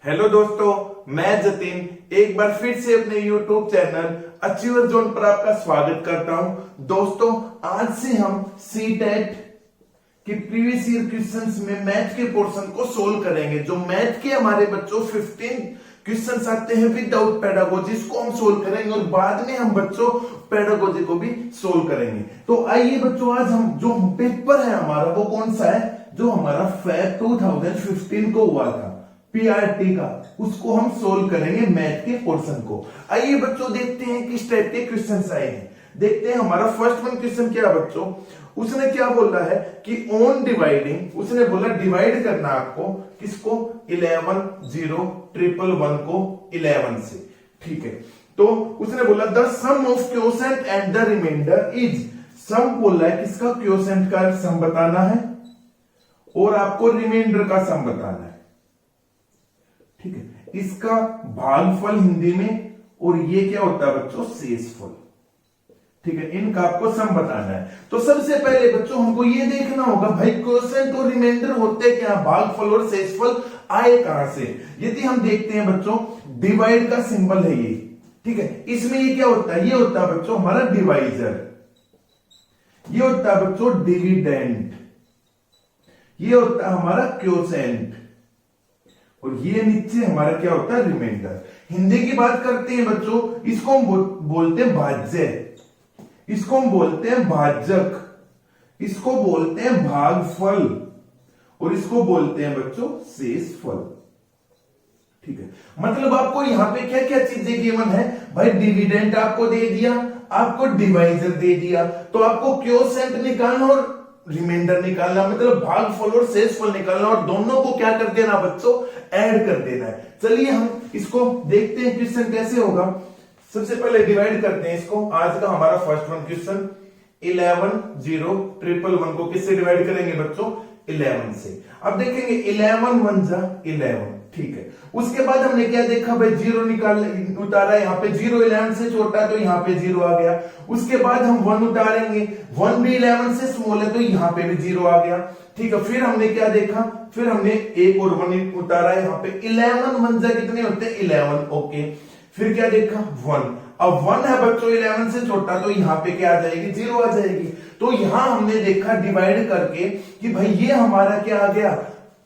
Hello दोस्तों, मैं जतिन एक बार फिर से अपने YouTube चैनल अचीवर जोन पर आपका स्वागत करता हूं। दोस्तों, आज से हम सीटेट कि प्रीवियस ईयर क्वेश्चंस में मैथ के पोर्शन को सोल्व करेंगे। जो मैथ के हमारे बच्चों 15 क्वेश्चंस आते हैं विदाउट पेडागोजी, इसको हम सोल्व करेंगे और बाद में हम बच्चों पेडागोजी को भी सोल्व करेंगे। तो आइए बच्चों, आज हम जो पेपर है हमारा वो कौन सा है, जो हमारा फैब 2015 को हुआ था पीआरटी का, उसको हम सोल्व करेंगे मैथ के पोर्शन को। आइए बच्चों देखते हैं किस टाइप के क्वेश्चंस आए हैं। देखते हैं हमारा फर्स्ट वन क्वेश्चन क्या है बच्चों। उसने क्या बोला है कि ऑन डिवाइडिंग, उसने बोला डिवाइड करना आपको किसको, 11 0 111 को 11 से। ठीक है, तो उसने बोला the sum of quotient and the remainder is, sum बोला है किसका, क्वोशेंट का सम बताना है और आपको रिमाइंडर का सम बताना है। ठीक है, इसका भागफल हिंदी में, और ये क्या होता है बच्चों, शेषफल। ठीक है, इनका आपको सम बताना है। तो सबसे पहले बच्चों हमको ये देखना होगा भाई क्वोशेंट और रिमाइंडर होते क्या, भागफल और शेषफल आए कहां से। यदि हम देखते हैं बच्चों, डिवाइड का सिंबल है ये। ठीक है, इसमें ये क्या होता है, ये होता है बच्चों हमारा डिवाइजर, ये होता है बच्चों डिविडेंड, ये होता है हमारा क्वोशेंट, और ये नीचे हमारा क्या होता है, रिमाइंडर। हिंदी की बात करते हैं बच्चों, इसको हम बोलते हैं भाज्य, इसको हम बोलते हैं भाजक, इसको बोलते हैं भागफल, और इसको बोलते हैं बच्चों शेषफल। ठीक है, मतलब आपको यहां पे क्या क्या चीजें गिवन है भाई, डिविडेंड आपको दे दिया, आपको डिवाइजर दे दिया, तो आपको क्वोशेंट निकालना और रिमाइंडर निकालना, मतलब भागफल और शेषफल निकालना, और दोनों को क्या कर देना बच्चों, ऐड कर देना है। चलिए हम इसको देखते हैं क्वेश्चन कैसे होगा। सबसे पहले डिवाइड करते हैं इसको। आज का हमारा फर्स्ट वन क्वेश्चन 11 0 111 को किससे डिवाइड करेंगे बच्चों, 11 से। अब देखेंगे 11 1 जा 11। ठीक है, उसके बाद हमने क्या देखा भाई, जीरो निकाल उतारा, यहाँ पे 0 11 से छोटा है तो यहाँ पे 0 आ गया। उसके बाद हम 1 उतारेंगे, 1 भी 11 से स्मॉल है तो यहाँ पे भी 0 आ गया। ठीक है, फिर हमने क्या देखा, फिर हमने 1 और 1 उतारा, यहाँ पे 11 1 जा कितने होते हैं, 11। ओके, फिर क्या देखा, 1। अब 1 है बच्चों 11 से छोटा, तो यहाँ पे क्या आ जाएगी, 0 आ जाएगी। तो यहां हमने देखा डिवाइड करके कि भाई ये हमारा क्या आ गया,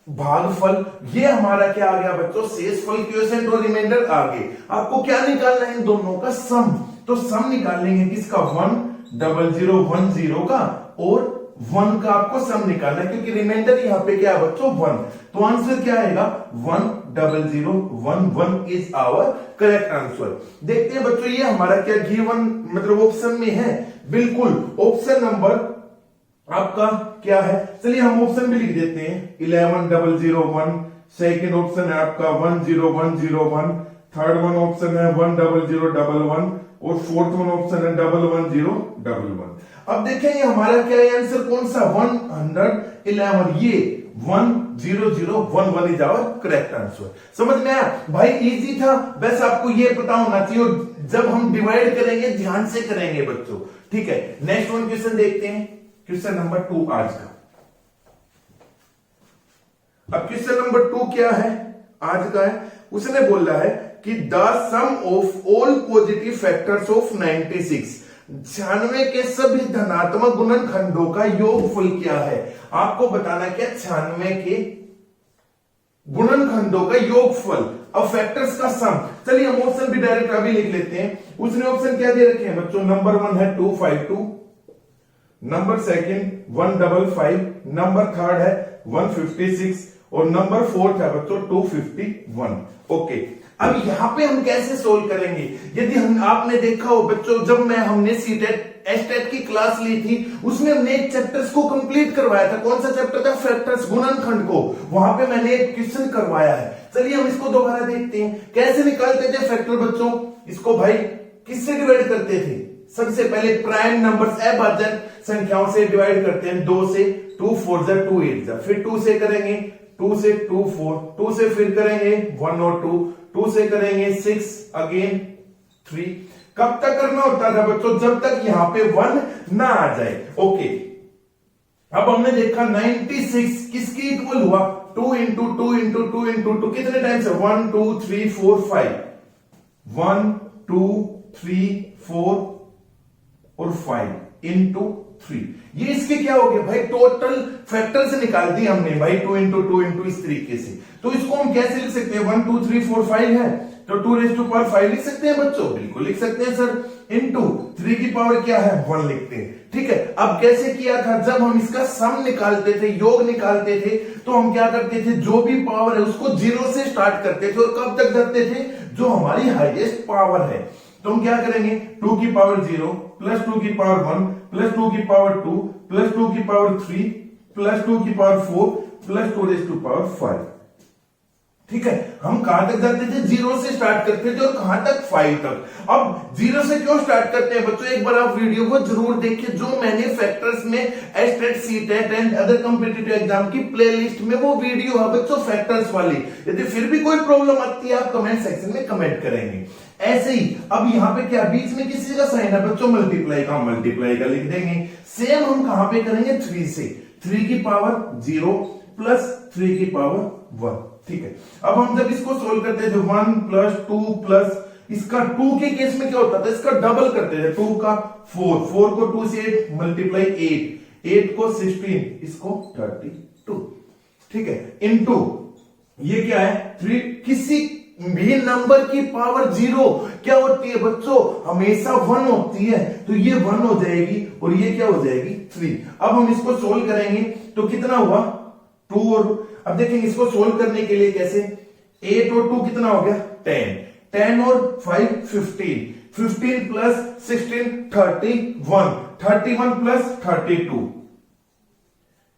भागफल, ये हमारा क्या आ गया बच्चों, शेषफल, क्वोशेंट और रिमाइंडर आ गए। आपको क्या निकालना है, इन दोनों का सम। तो सम निकालेंगे किसका, 1 0 0 1 0 का, और 1 का आपको सम निकालना है, क्योंकि रिमाइंडर यहाँ पे क्या है बच्चों, 1। तो आंसर क्या आएगा, 1 0 0 1 1 इज आवर करेक्ट आंसर। देखते हैं बच्चों ये हमारा क्या गिवन, मतलब ऑप्शन में है, बिल्कुल ऑप्शन नंबर आपका क्या है। चलिए हम ऑप्शन भी लिख देते हैं, 11 0 0 1, सेकेंड ऑप्शन है आपका 1 0 1 0 1, थर्ड वन ऑप्शन है 1 0 0 1 1, और फोर्थ वन ऑप्शन है 1 1 0 1 1। अब देखेंगे हमारा क्या है आंसर, कौन सा, 111, ये 1 0 0 1 1 इज आवर करेक्ट आंसर। समझ में आया भाई, इजी था, बस आपको ये पता होना चाहिए, जब हम डिवाइड करेंगे ध्यान से करेंगे बच्चों। ठीक है, नेक्स्ट वन क्वेश्चन देखते हैं, क्वेश्चन नंबर 2 आज का। अब क्वेश्चन नंबर 2 क्या है आज का है, उसने बोला है कि the sum of all positive factors of 96, 96 के सभी धनात्मक गुणनखंडों का योगफल क्या है। आपको बताना क्या, 96 के गुणनखंडों का योगफल, अब फैक्टर्स का सम। चलिए हम ऑप्शन भी डायरेक्ट अभी लिख लेते हैं। उसने ऑप्शन क्या दे रखे हैं बच्चों, नंबर 1 है 252, नंबर सेकंड 155, नंबर थर्ड है 156, और नंबर फोर्थ है बच्चों 251। ओके, अब यहां पे हम कैसे सोल्व करेंगे। यदि हम, आपने देखा हो बच्चों, जब हमने सीटेट एस्टेट की क्लास ली थी, उसमें हमने एक चैप्टर्स को कंप्लीट करवाया था। कौन सा चैप्टर था, फैक्टर्स, गुणनखंड को, वहां पे मैंने एक क्वेश्चन करवाया है। चलिए हम इसको दोबारा देखते हैं, कैसे निकालते थे फैक्टर बच्चों। इसको भाई किससे डिवाइड करते थे, सबसे पहले प्राइम नंबर्स, अभाज्य संख्याओं से डिवाइड करते हैं, 2 से, 2 4 जा 2 8 जा, फिर 2 से करेंगे, 2 से 2 4, 2 से फिर करेंगे 1 और 2 से करेंगे 6, अगेन 3। कब तक करना होता था बच्चों, जब तक यहां पे 1 ना आ जाए। ओके, अब हमने देखा 96 किसके इक्वल हुआ, अब 2 इंटू 2 इंटू 2 इंटू 2 कितने टाइम्स है? 1 2 3 4 5, 1 2 3 4 और 5 इंटू 3। ये इसके क्या हो गया भाई? टोटल फैक्टर से निकाल दी हमने भाई, 2 इंटू 2 इंटू इस तरीके से। तो इसको हम कैसे लिख सकते हैं? 1 2 3 4 5 है तो 2 रेज़ टू पावर 5 लिख सकते हैं बच्चों, बिल्कुल लिख सकते हैं सर। इंटू 3 की पावर क्या है? 1 लिखते हैं। ठीक है, अब कैसे किया था? जब हम इसका सम निकालते थे, योग निकालते थे, तो हम क्या करते थे? जो भी पावर है उसको 0 से स्टार्ट करते थे और कब तक करते थे? जो हमारी हाईएस्ट पावर है। तो हम क्या करेंगे? 2 की पावर 0 प्लस 2 की पावर 1 प्लस 2 की पावर 2 प्लस 2 की पावर 3 प्लस 2 की power 4 plus 2 raise to power 5। ठीक है, हम कहां तक जाते थे? 0 से स्टार्ट करते थे और कहां तक? 5 तक। अब 0 से क्यों स्टार्ट करते हैं बच्चों? एक बार आप वीडियो को जरूर देखिए, जो मैंने फैक्टर्स में estate, CTET and other competitive exam की प्लेलिस्ट में वो वीडियो है बच्चों फैक्टर्स वाली। यदि फिर भी कोई प्रॉब्लम आती है आप कमेंट सेक्शन में कमेंट करेंगे। ऐसे ही अब यहां पे क्या बीच में किसी का साइन है बच्चों? मल्टीप्लाई का, मल्टीप्लाई का लिख देंगे। सेम हम कहां पे करेंगे? 3 से। 3 की पावर 0 प्लस 3 की पावर 1। ठीक है, अब हम जब इसको सोल्व करते थे 1 प्लस 2 प्लस इसका 2 के केस में क्या होता था? इसका डबल करते थे, 2 का 4, 4 को 2 से 8 मल्टीप्लाई 8, 8 को 16, इसको 32। ठीक है, इनटू ये क्या है? 3। किसी भी नंबर की पावर 0 क्या होती है बच्चों? हमेशा 1 होती है, तो ये 1 हो जाएगी और ये क्या हो जाएगी? 3। अब हम इसको सोल्व करेंगे तो कितना हुआ? 2 और अब देखेंगे इसको सोल्व करने के लिए कैसे? 8 और 2 कितना हो गया? 10, 10 और 5 15, 15 प्लस 16 31, 31 प्लस 32,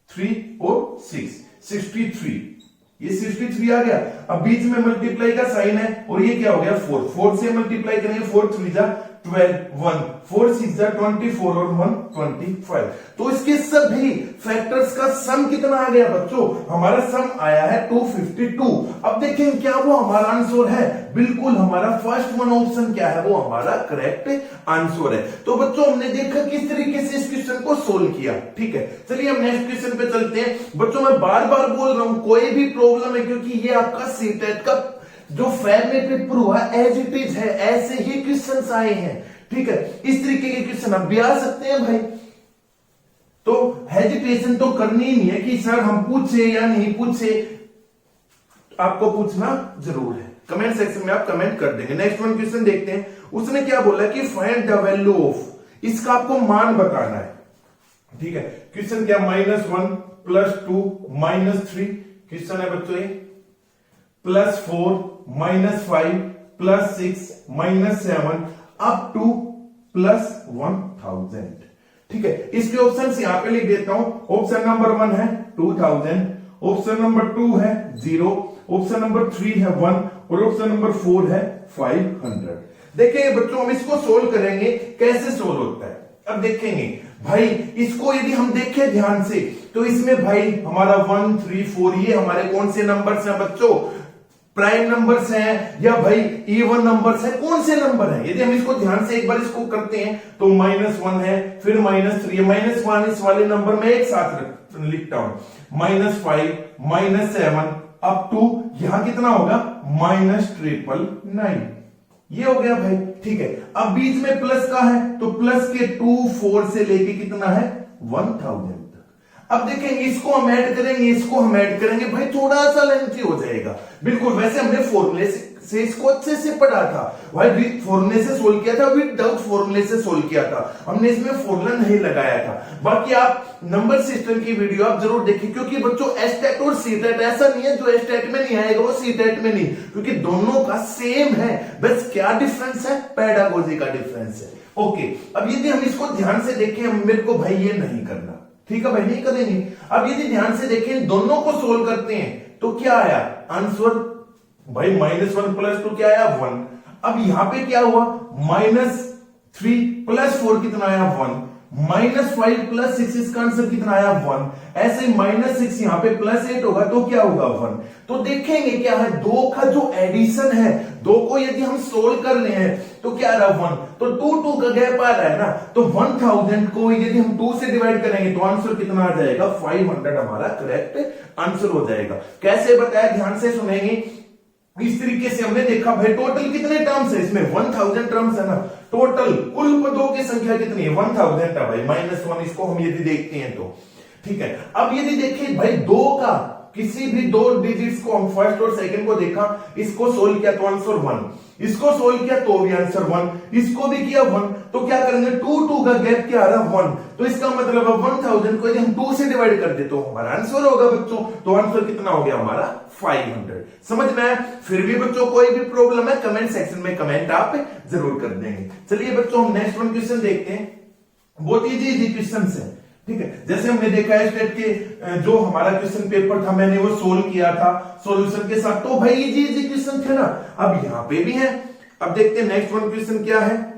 3 और 6 63, ये 63 आ गया। अब बीच में मल्टीप्लाई का साइन है और ये क्या हो गया? 4, 4 से मल्टीप्लाई करेंगे, 4 3 जा 12, 1 4 6 जा 24 और 1 25। तो इसके सभी फैक्टर्स का सम कितना आ गया बच्चों? हमारा सम आया है 252। अब देखें क्या वो हमारा आंसर है? बिल्कुल हमारा फर्स्ट वन ऑप्शन क्या है? वो हमारा करेक्ट आंसर है। तो बच्चों हमने देखा किस तरीके से इस क्वेश्चन को सोल्व किया। ठीक है, चलिए हम नेक्स्ट क्वेश्चन पे चलते हैं। बच्चों मैं बार बार बोल रहा हूं कोई भी प्रॉब्लम है, क्योंकि ये आपका सीटेट का जो फैब में पेपर हुआ एज इट इज है, ऐसे ही क्वेश्चंस आए हैं। ठीक है, इस तरीके के क्वेश्चन अब भी आ सकते हैं भाई, तो हेजिटेशन तो करनी ही नहीं है कि सर हम पूछे या नहीं पूछे, आपको पूछना जरूर है। कमेंट सेक्शन में आप कमेंट कर देंगे। नेक्स्ट वन क्वेश्चन देखते हैं। उसने क्या बोला कि फाइंड द वैल्यू ऑफ, इसका आपको मान बताना है। ठीक है, क्वेश्चन क्या? -1 प्लस 2 -3 क्वेश्चन है बच्चों ये, +4 -5 +6 -7 अप टू +1000। ठीक है, इसके ऑप्शन यहां पे लिख देता हूं। ऑप्शन नंबर 1 है 2000, ऑप्शन नंबर 2 है 0, ऑप्शन नंबर 3 है 1 और ऑप्शन नंबर 4 है 500। देखिए बच्चों हम इसको सोल्व करेंगे, कैसे सोल्व होता है अब देखेंगे भाई। इसको यदि हम देखें ध्यान से तो इसमें भाई हमारा 1 3 4 ये हमारे कौन से नंबर्स हैं बच्चों? प्राइम नंबर्स हैं या भाई इवन नंबर्स हैं? कौन से नंबर हैं? यदि हम इसको ध्यान से एक बार इसको करते हैं तो -1 है, फिर -3 है, -1 इस वाले नंबर में एक साथ लिखता हूं, -5 -7 अप टू यहां कितना होगा? -999। ये हो गया भाई। ठीक है, अब बीच में प्लस का है तो प्लस के 2 4 से लेके कितना है? 1000। अब देखेंगे इसको हम ऐड करेंगे, इसको हम ऐड करेंगे भाई, थोड़ा सा लेंथी हो जाएगा। बिल्कुल, वैसे हमने फॉर्मूले से इसको अच्छे से पढ़ा था भाई, विद फॉर्मूले से सोल्व किया था, विदाउट फॉर्मूले से सोल्व किया था हमने, इसमें फॉर्मूला नहीं लगाया था। बाकी आप नंबर सिस्टम की वीडियो आप जरूर देखिए, क्योंकि बच्चों एस्टेट और सीटेट ऐसा नहीं है जो एस्टेट में नहीं आएगा वो सीटेट में नहीं, क्योंकि दोनों का सेम है, बस क्या डिफरेंस है? पेडागोजी का डिफरेंस है। ओके, अब यदि हम इसको ध्यान से देखें, मेरे को भाई ये नहीं करना, ठीक है भाई, नहीं करेंगे। अब यदि ध्यान से देखें दोनों को सोल्व करते हैं तो क्या आया आंसर भाई? -1 प्लस 2 क्या आया? 1। अब यहां पे क्या हुआ? -3 + 4 कितना आया? 1, -5 + 6 इसका आंसर कितना आया 1। ऐसे -6 यहां पे +8 होगा तो क्या होगा 1। तो देखेंगे क्या है, दो का जो एडिशन है, दो को यदि हम सोल्व कर रहे हैं तो क्या आ रहा 1, तो 2 का गैप आ रहा है ना, तो 1000 को यदि हम 2 से डिवाइड करेंगे तो आंसर कितना आ जाएगा 500 हमारा करेक्ट आंसर हो जाएगा। कैसे बताया, ध्यान से सुनेंगे। इस तरीके से हमने देखा भाई टोटल कितने टर्म्स है इसमें, 1000 टर्म्स है ना, टोटल कुल पदों की संख्या कितनी है 1000 है भाई, -1 इसको हम यदि देखते हैं तो ठीक है। अब यदि देखें भाई दो का किसी भी दो डिजिट्स को हम फर्स्ट और सेकंड को देखा, इसको सोल्व किया तो आंसर 1, इसको सोल्व किया तो भी आंसर 1, इसको भी किया 1, तो क्या करेंगे 2 का गैप क्या आ रहा 1, तो इसका मतलब है 1000 को यदि हम 2 से डिवाइड कर दे तो हमारा आंसर होगा बच्चों, तो आंसर कितना हो गया हमारा 500। समझ में आया? फिर भी बच्चों कोई भी प्रॉब्लम है कमेंट सेक्शन में कमेंट आप जरूर कर देंगे। चलिए बच्चों हम नेक्स्ट वन क्वेश्चन देखते हैं, बहुत इजी क्वेश्चन है ठीक है। जैसे हमने देखा है स्टेट के जो हमारा क्वेश्चन पेपर था मैंने वो सोल्व किया था सॉल्यूशन के साथ, तो भाई इजी क्वेश्चन थे ना, अब यहां पे भी है। अब देखते हैं नेक्स्ट वन क्वेश्चन क्या है,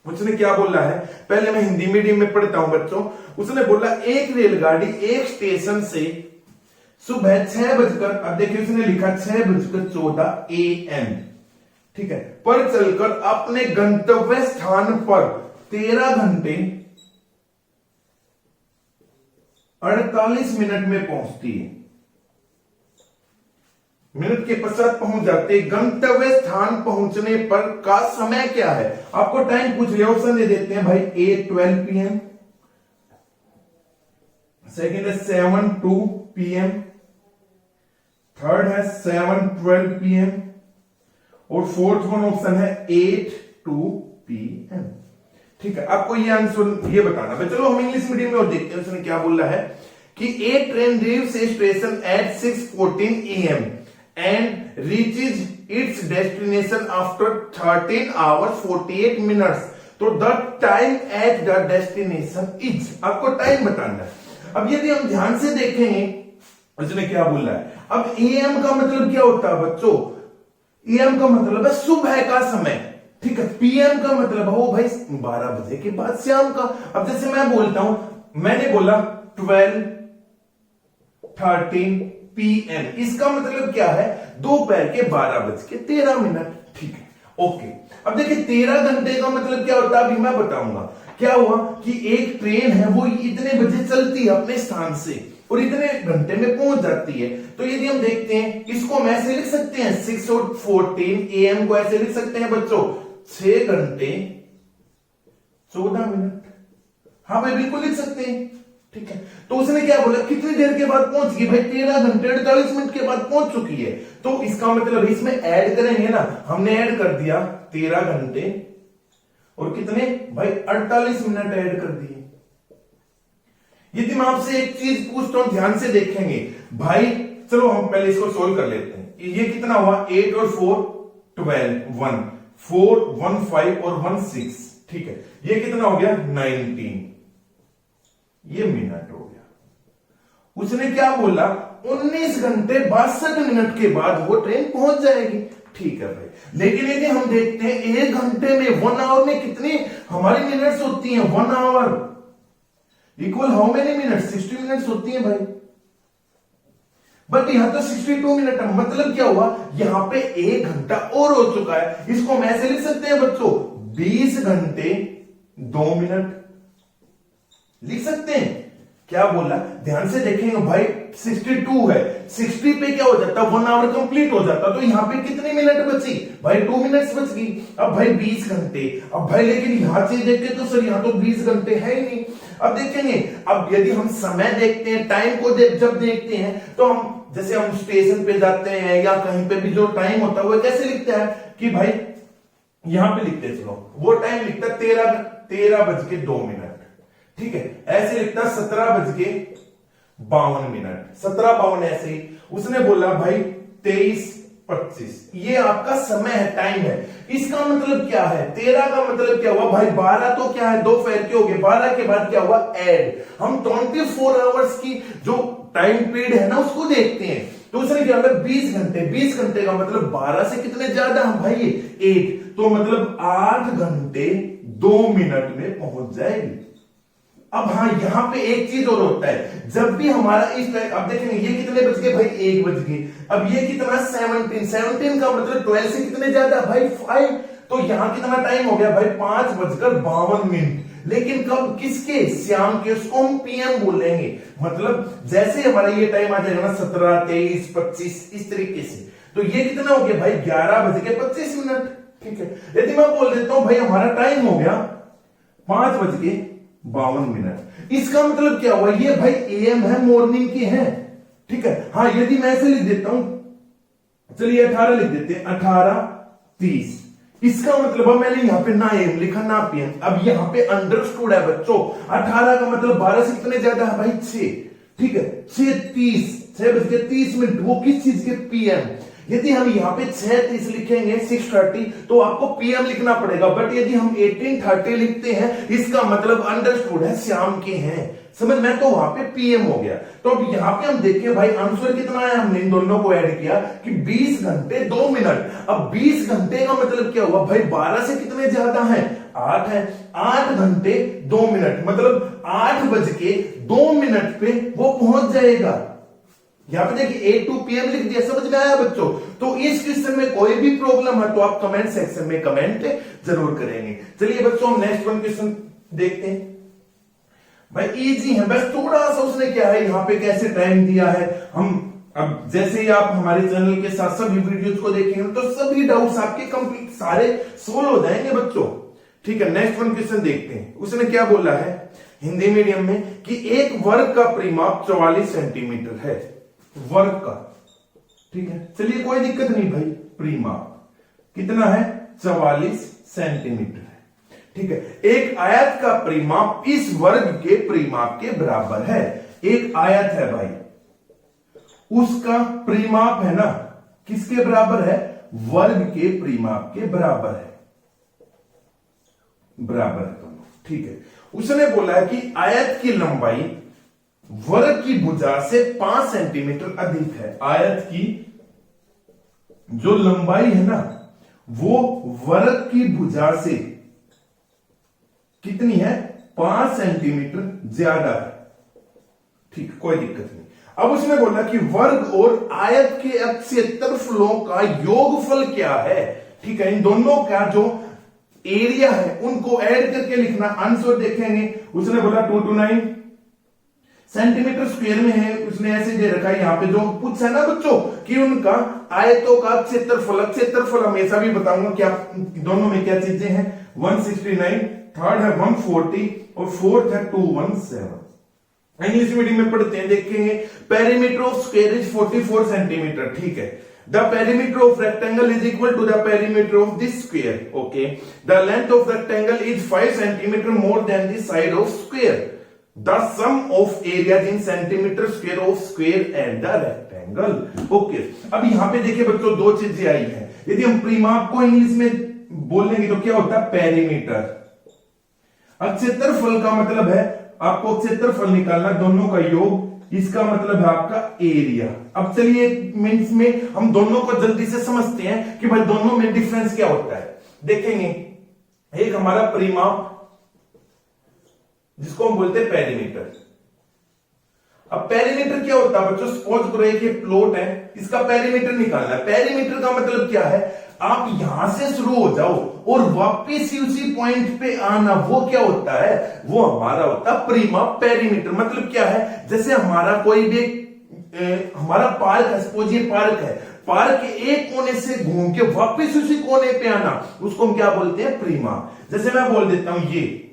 उसने क्या बोला है, पहले मैं हिंदी मीडियम में पढ़ता हूं बच्चों। उसने बोला एक रेलगाड़ी एक स्टेशन से सुबह 6 बजकर, अब देखिए उसने लिखा 6:14 AM ठीक है, पर चलकर अपने गंतव्य स्थान पर 13 घंटे 48 मिनट में पहुंचती है, मिनट के पश्चात पहुंच जाते, गंतव्य स्थान पहुंचने पर का समय क्या है। आपको टाइम पूछ लिया, ऑप्शन दे देते हैं भाई, A 12 PM, सेकेंड है 7 2 PM, थर्ड है 7 12 PM और फोर्थ वन ऑप्शन है 8 2 PM ठीक है। आपको ये आंसर ये बताना है। चलो हम इंग्लिश मीडियम में और देखते हैं उसने क्या बोला है कि a train leaves station at 6:14 AM and reaches its destination after 13 hours 48 minutes, तो the time at the destination is, आपको टाइम बताना है। अब यदि हम ध्यान से देखेंगे उसने क्या बोला है, अब AM का मतलब क्या होता है बच्चों, AM का मतलब है सुबह का समय ठीक है, PM का मतलब है वो भाई 12 बजे के बाद शाम का। अब जैसे मैं बोलता हूं, मैंने बोला 12:13 PM, इसका मतलब क्या है दोपहर के 12:13 ठीक है ओके। अब देखिए 13 घंटे का मतलब क्या होता है अभी मैं बताऊंगा। क्या हुआ कि एक ट्रेन है वो इतने बजे चलती है अपने स्थान से और इतने घंटे में पहुंच जाती है, तो यदि हम देखते हैं इसको हम ऐसे लिख सकते हैं 6:14 AM को ऐसे लिख सकते हैं बच्चों 6 घंटे 14 मिनट, हाँ भाई बिल्कुल लिख सकते हैं ठीक है। तो उसने क्या बोला कितनी देर के बाद पहुंच गई भाई 13 घंटे 48 मिनट के बाद पहुंच चुकी है, तो इसका मतलब इसमें ऐड करेंगे ना, हमने ऐड कर दिया 13 घंटे और कितने भाई 48 मिनट ऐड कर दिए। यदि मैं आपसे एक चीज पूछता हूं ध्यान से देखेंगे भाई, चलो हम पहले इसको सोल्व कर लेते हैं। ये कितना हुआ 8 और 4 12 1 4 1 5 और 1 6 ठीक है, ये कितना हो गया 19, ये मिनट हो गया। उसने क्या बोला 19 घंटे 62 मिनट के बाद वो ट्रेन पहुंच जाएगी ठीक है भाई। लेकिन यदि हम देखते हैं 1 घंटे में 1 आवर में कितनी हमारी मिनट्स होती हैं, 1 hour equal how many minute 60 minutes होती हैं भाई, बट यहां तो 62 मिनट है, मतलब क्या हुआ यहां पे 1 घंटा और हो चुका है। इसको हम ऐसे लिख सकते हैं बच्चों 20 घंटे 2 मिनट लिख सकते हैं। क्या बोला ध्यान से देखेंगे भाई 62 है, 60 पे क्या हो जाता 1 आवर कंप्लीट हो जाता, तो यहां पे कितनी मिनट बची भाई 2 मिनट्स बच गई। अब भाई 20 घंटे, अब भाई लेकिन यहां से देखे तो सर यहां तो 20 घंटे है ही नहीं। अब देखेंगे, अब यदि हम समय देखते हैं टाइम को जब देखते हैं तो हम जैसे हम स्टेशन पे जाते हैं या कहीं पे भी जो टाइम होता है वो कैसे लिखते हैं कि भाई यहां पे लिखते चलो वो टाइम लिखता है 13:02 ठीक है, ऐसे लिखता 17:52 17:52 ऐसे ही। उसने बोला भाई 23:25, ये आपका समय है टाइम है। इसका मतलब क्या है 13 का मतलब क्या हुआ भाई 12 तो क्या है दोपहर के हो गए, 12 के बाद क्या हुआ ऐड, हम 24 आवर्स की जो टाइम पीरियड है ना उसको देखते हैं। तो उसने क्या बोला 20 घंटे, 20 घंटे का मतलब 12 से कितने ज्यादा है भाई 8, तो मतलब 8 घंटे 2 मिनट में पहुंच जाएगी। अब हाँ, यहां पे एक चीज और होता है, जब भी हमारा इस टाइम, अब देखेंगे ये कितने बज गए भाई, 1 बज गए। अब ये कितना 17 का मतलब 12 से कितने ज्यादा भाई 5, तो यहां कितना टाइम हो गया भाई 5:52। लेकिन कब, किसके, शाम के, उसको हम पीएम बोलेंगे। मतलब जैसे हमारा ये टाइम आ जाएगा ना 17, 23, 25 इस तरीके से, तो ये कितना हो गया भाई 11:25। ठीक है, यदि मैं बोल देता हूं भाई हमारा टाइम हो गया 5:52, इसका मतलब क्या हुआ, ये भाई एएम है, मॉर्निंग की है। ठीक है, हाँ यदि मैं ऐसे लिख देता हूं, चलिए 18 लिख देते हैं, 18:30, इसका मतलब है मैंने यहां पे ना एम लिखा ना पीएम। अब यहां पे अंडरस्टूड है बच्चों, 18 का मतलब 12 से कितने ज्यादा है भाई 6। ठीक है, 6:30, 6:30, वो किस चीज के, पीएम। यदि हम यहाँ पे 6:30 लिखेंगे 6:30, तो आपको पीएम लिखना पड़ेगा। बट यदि हम 18:30 लिखते हैं, इसका मतलब अंडरस्टूड है शाम के हैं, समझ में, तो वहां पे पीएम हो गया। तो अब यहाँ पे हम देखें भाई आंसर कितना है, हमने इन दोनों को ऐड किया कि 20 घंटे 2 मिनट। अब 20 घंटे का मतलब क्या हुआ भाई, 12 से कितने ज्यादा है, 8 है, 8 घंटे 2 मिनट, मतलब 8:02 पे वो पहुंच जाएगा। यहां पे देखिए 8 PM लिख दिया, समझ में आया बच्चों। तो इस क्वेश्चन में कोई भी प्रॉब्लम है तो आप कमेंट सेक्शन में कमेंट जरूर करेंगे। चलिए बच्चों हम नेक्स्ट वन क्वेश्चन देखते हैं। भाई इजी है, बस थोड़ा सा उसने क्या है यहाँ पे कैसे टाइम दिया है। हम अब जैसे ही आप हमारे चैनल के साथ सभी वीडियोस को देखेंगे तो सभी डाउट्स आपके कंप्लीट सारे सोल्व हो जाएंगे बच्चों। ठीक है, नेक्स्ट वन क्वेश्चन देखते हैं। उसने क्या बोला है हिंदी मीडियम में कि एक वर्ग का परिमाप 44 सेंटीमीटर है, वर्ग का। ठीक है, चलिए कोई दिक्कत नहीं भाई, परिमाप कितना है 44 सेंटीमीटर है। ठीक है, एक आयत का परिमाप इस वर्ग के परिमाप के बराबर है। एक आयत है भाई, उसका परिमाप है ना किसके बराबर है, वर्ग के परिमाप के बराबर है, बराबर है दोनों। ठीक है, उसने बोला है कि आयत की लंबाई वर्ग की भुजा से 5 सेंटीमीटर अधिक है। आयत की जो लंबाई है ना वो वर्ग की भुजा से कितनी है, 5 सेंटीमीटर ज्यादा है। ठीक, कोई दिक्कत नहीं। अब उसने बोला कि वर्ग और आयत के क्षेत्रफलों का योगफल क्या है। ठीक है, इन दोनों का जो एरिया है उनको ऐड करके लिखना। आंसर देखेंगे, उसने बोला 229 सेंटीमीटर स्क्वायर में है। उसने ऐसे दे रखा है यहाँ पे जो पूछा है ना बच्चों कि उनका आयतों का क्षेत्रफल, क्षेत्रफल हमेशा भी बताऊंगा क्या दोनों में क्या चीजें हैं। 169, थर्ड है 140 और फोर्थ है 217। इंग्लिश मीडियम में पढ़ते हैं, देखेंगे perimeter of square is 44 centimetre. ठीक है, the perimeter of rectangle is equal to the perimeter of this square. Okay, the length of rectangle is 5 centimetre more than the side of square. The sum of areas in centimeter square of square and the rectangle. Okay. अब यहां पे देखिए बच्चों दो चीजें आई हैं। यदि हम परिमाप को इंग्लिश में बोलेंगे तो क्या होता है, पेरीमीटर। अब क्षेत्रफल का मतलब है आपको क्षेत्रफल निकालना, दोनों का योग, इसका मतलब है आपका एरिया। अब चलिए मीन्स में हम दोनों को जल्दी से समझते हैं कि भाई दोनों में डिफरेंस क्या होता है। देखेंगे एक हमारा परिमाप जिसको हम बोलते हैं पेरीमीटर। अब पेरीमीटर क्या होता है बच्चों, सपोज करो एक ये प्लॉट है, इसका पेरीमीटर निकालना है। पेरीमीटर का मतलब क्या है, आप यहां से शुरू हो जाओ और वापिस उसी पॉइंट पे आना, वो क्या होता है, वो हमारा होता है परिमाप। पेरीमीटर मतलब क्या है, जैसे हमारा कोई भी हमारा पार्क है, सपोज ये पार्क है, पार्क के एक कोने से घूम के वापिस उसी कोने पे आना, उसको हम क्या बोलते हैं, परिमाप। जैसे मैं बोल देता हूं ये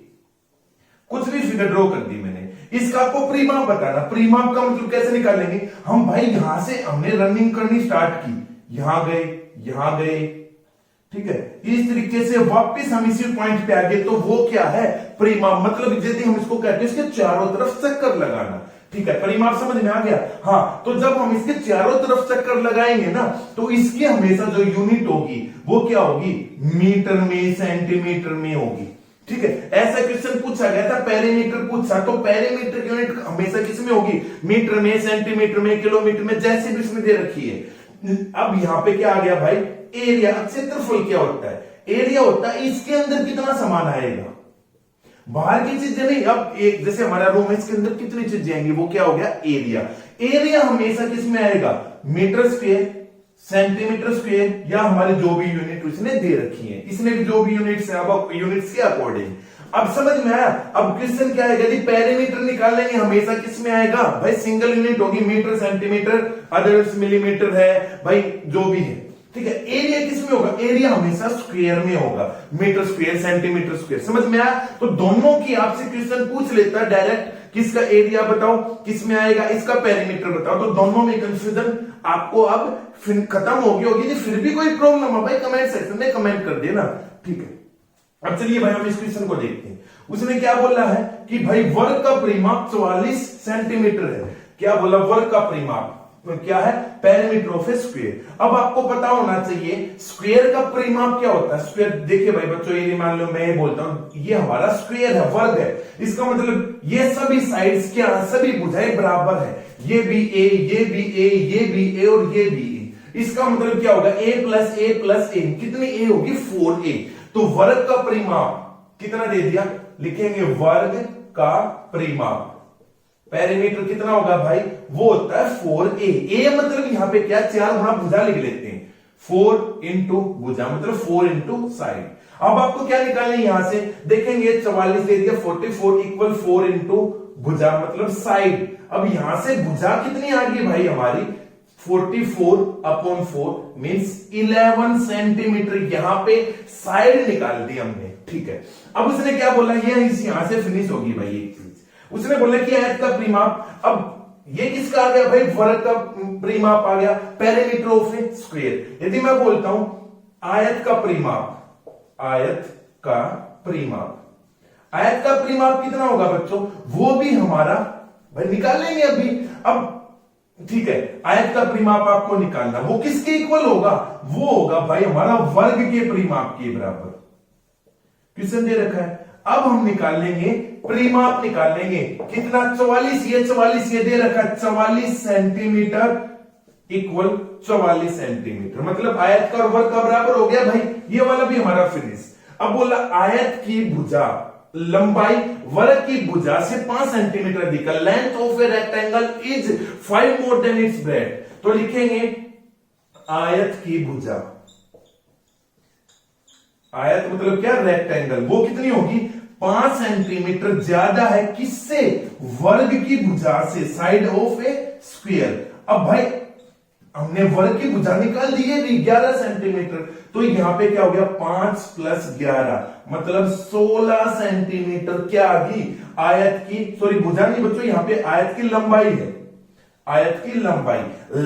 कुछ भी फिगर ड्रॉ कर दी मैंने, इसका आपको परिमाप बताना। परिमाप का मतलब कैसे निकालेंगे हम भाई, यहां से हमने रनिंग करनी स्टार्ट की, यहां गए, यहां गए, ठीक है, इस तरीके से वापस हम इसी पॉइंट पे आ गए, तो वो क्या है, परिमाप। मतलब यदि हम इसको कहते हैं इसके चारों तरफ चक्कर लगाना। ठीक है, परिमाप समझ में आ गया। हाँ, तो जब हम इसके चारों तरफ चक्कर लगाएंगे ना तो इसकी हमेशा जो यूनिट होगी वो क्या होगी, मीटर में, सेंटीमीटर में होगी। ठीक है, ऐसा क्वेश्चन पूछा गया था, पेरीमीटर पूछा, तो पेरीमीटर की यूनिट हमेशा किस में होगी, मीटर में, सेंटीमीटर में, किलोमीटर में, जैसे भी उसमें दे रखी है। अब यहां पे क्या आ गया भाई, एरिया। क्षेत्रफल क्या होता है, एरिया होता है इसके अंदर कितना सामान आएगा, बाहर की चीजें नहीं। अब एक जैसे हमारा रूम है, इसके अंदर कितनी चीजें आएंगी, वो क्या हो गया, एरिया। एरिया हमेशा किस में आएगा, मीटर स्क्वायर, सेंटीमीटर स्क्वायर, या हमारे जो भी यूनिट उसने दे रखी है, इसने भी जो भी यूनिट्स है, अब यूनिट्स के अकॉर्डिंग। अब समझ में आया। अब क्वेश्चन क्या आएगा, यदि पेरीमीटर निकालेंगे हमेशा किस में आएगा भाई, सिंगल यूनिट होगी, मीटर सेंटीमीटर, अदर्स मिलीमीटर है भाई, जो भी है, ठीक है। एरिया किस में होगा, एरिया हमेशा स्क्वायर में होगा, मीटर स्क्वायर, सेंटीमीटर स्क्वायर। समझ में आया। तो दोनों की आपसे क्वेश्चन पूछ लेता है डायरेक्ट, किसका एरिया बताओ, किस में आएगा, इसका पेरीमीटर बताओ, तो दोनों में कंफ्यूजन आपको अब खत्म होगी। फिर भी कोई प्रॉब्लम है भाई, कमेंट सेक्शन में कमेंट कर देना, ठीक है। अब चलिए भाई हम इस क्वेश्चन को देखते हैं। उसने क्या बोला है कि भाई वर्ग का परिमाप 44 सेंटीमीटर है। क्या बोला, वर्ग का परिमाप क्या है, पेरीमीटर ऑफ ए स्क्वायर। अब आपको पता होना चाहिए स्क्वायर का परिमाप क्या होता है। स्क्वायर देखिए भाई बच्चों, ये मान लो मैं ये बोलता हूं ये हमारा स्क्वायर है, वर्ग है, इसका मतलब ये सभी साइड्स क्या, सभी भुजाएं बराबर है, ये भी ए, ये भी ए, ये भी ए और ये भी ए। इसका मतलब क्या होगा, a प्लस ए प्लस ए, कितनी ए होगी, 4a। तो वर्ग का परिमाप कितना दे दिया, लिखेंगे वर्ग का परिमाप, पेरीमीटर कितना होगा भाई, वो होता है 4a। a मतलब यहां पे क्या, 4 गुना भुजा लिख लेते हैं, 4 इंटू भुजा मतलब 4 इंटू साइड। अब आपको क्या निकालना है, यहां से देखेंगे 44 दे दिया, 44 इक्वल 4 इंटू भुजा मतलब साइड। अब यहां से भुजा कितनी आ गई भाई हमारी, 44/4 मीन्स 11 सेंटीमीटर। यहां पे साइड निकाल दी हमने, ठीक है। अब उसने क्या बोला, ये यहां से फिनिश होगी भाई एक चीज। उसने बोला कि आयत का परिमाप, अब ये किसका आ गया भाई, वर्ग का परिमाप आ गया, पेरीमीटर ऑफ ए स्क्वायर। यदि मैं बोलता हूं आयत का परिमाप, आयत का परिमाप, आयत का परिमाप कितना होगा बच्चों, वो भी हमारा भाई निकाल लेंगे अभी। अब ठीक है, आयत का परिमाप आपको निकालना, वो किसके इक्वल होगा, वो होगा भाई हमारा वर्ग के परिमाप के बराबर। क्वेश्चन दे रखा है। अब हम निकाल लेंगे परिमाप, निकाल लेंगे कितना, 44, ये 44 ये दे रखा है, 44 सेंटीमीटर इक्वल 44 सेंटीमीटर, मतलब आयत का और वर्ग का बराबर हो गया भाई। ये वाला भी हमारा फिनिश। अब बोला आयत की भुजा लंबाई वर्ग की भुजा से 5 सेंटीमीटर अधिक, length of a rectangle is 5 more than it's breath. तो लिखेंगे आयत की भुजा, आयत मतलब क्या, रेक्टेंगल, वो कितनी होगी, 5 सेंटीमीटर ज्यादा है किससे, वर्ग की भुजा से, साइड ऑफ ए स्क्वायर। अब भाई हमने वर्ग की भुजा निकाल दी है 11 सेंटीमीटर, तो यहां पे क्या हो गया, 5 प्लस 11 मतलब 16 सेंटीमीटर क्या आ गई, आयत की, सॉरी भुजा नहीं बच्चों, यहां पे आयत की लंबाई है, आयत की लंबाई।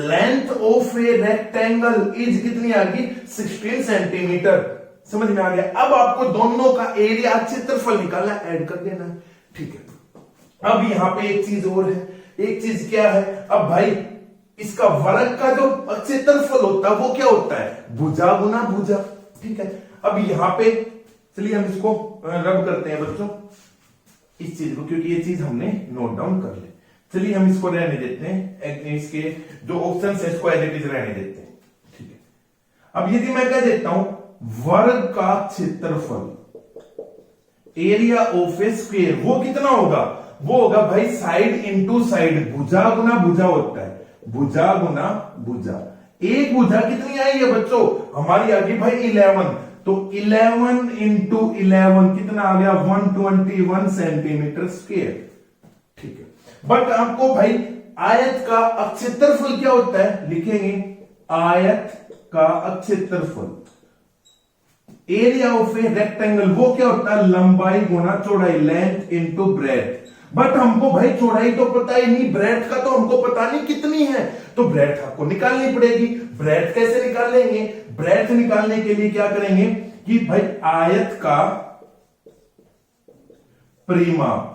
Length of a rectangle is कितनी आ गई, 16 सेंटीमीटर। समझ में आ गया। अब आपको दोनों का एरिया, क्षेत्रफल निकालना, ऐड कर देना है, ठीक है। अब यहां पे एक चीज और है, एक चीज क्या है, अब भाई इसका वर्ग का जो क्षेत्रफल होता है वो क्या होता है, भुजा गुना भुजा, ठीक है। अब यहां पे चलिए हम इसको रब करते हैं बच्चों, इस चीज को, क्योंकि ये चीज हमने नोट डाउन कर ले। चलिए हम इसको रहने देते हैं, इसके जो ऑप्शन है इसको एज इट इज रहने देते हैं, ठीक है। अब यदि मैं क्या देता हूं, वर्ग का क्षेत्रफल, एरिया ऑफ ए स्क्वायर, वो कितना होगा, वो होगा भाई साइड इंटू साइड, भुजा गुना भुजा होता है, भुजा गुना भुजा। एक भुजा कितनी आई है बच्चों, हमारी आ गई भाई 11, तो 11 इंटू 11 कितना आ गया, 121 सेंटीमीटर स्क्वायर, ठीक है। बट आपको भाई आयत का क्षेत्रफल क्या होता है, लिखेंगे आयत का क्षेत्रफल, एरिया ऑफ ए रेक्टेंगल, वो क्या होता है, लंबाई गुना चौड़ाई, लेंथ इंटू ब्रेथ। बट हमको भाई चौड़ाई तो पता ही नहीं, ब्रेथ का तो हमको पता नहीं कितनी है, तो ब्रेथ आपको निकालनी पड़ेगी। ब्रेथ कैसे निकालेंगे, ब्रेथ निकालने के लिए क्या करेंगे कि भाई आयत का परिमाप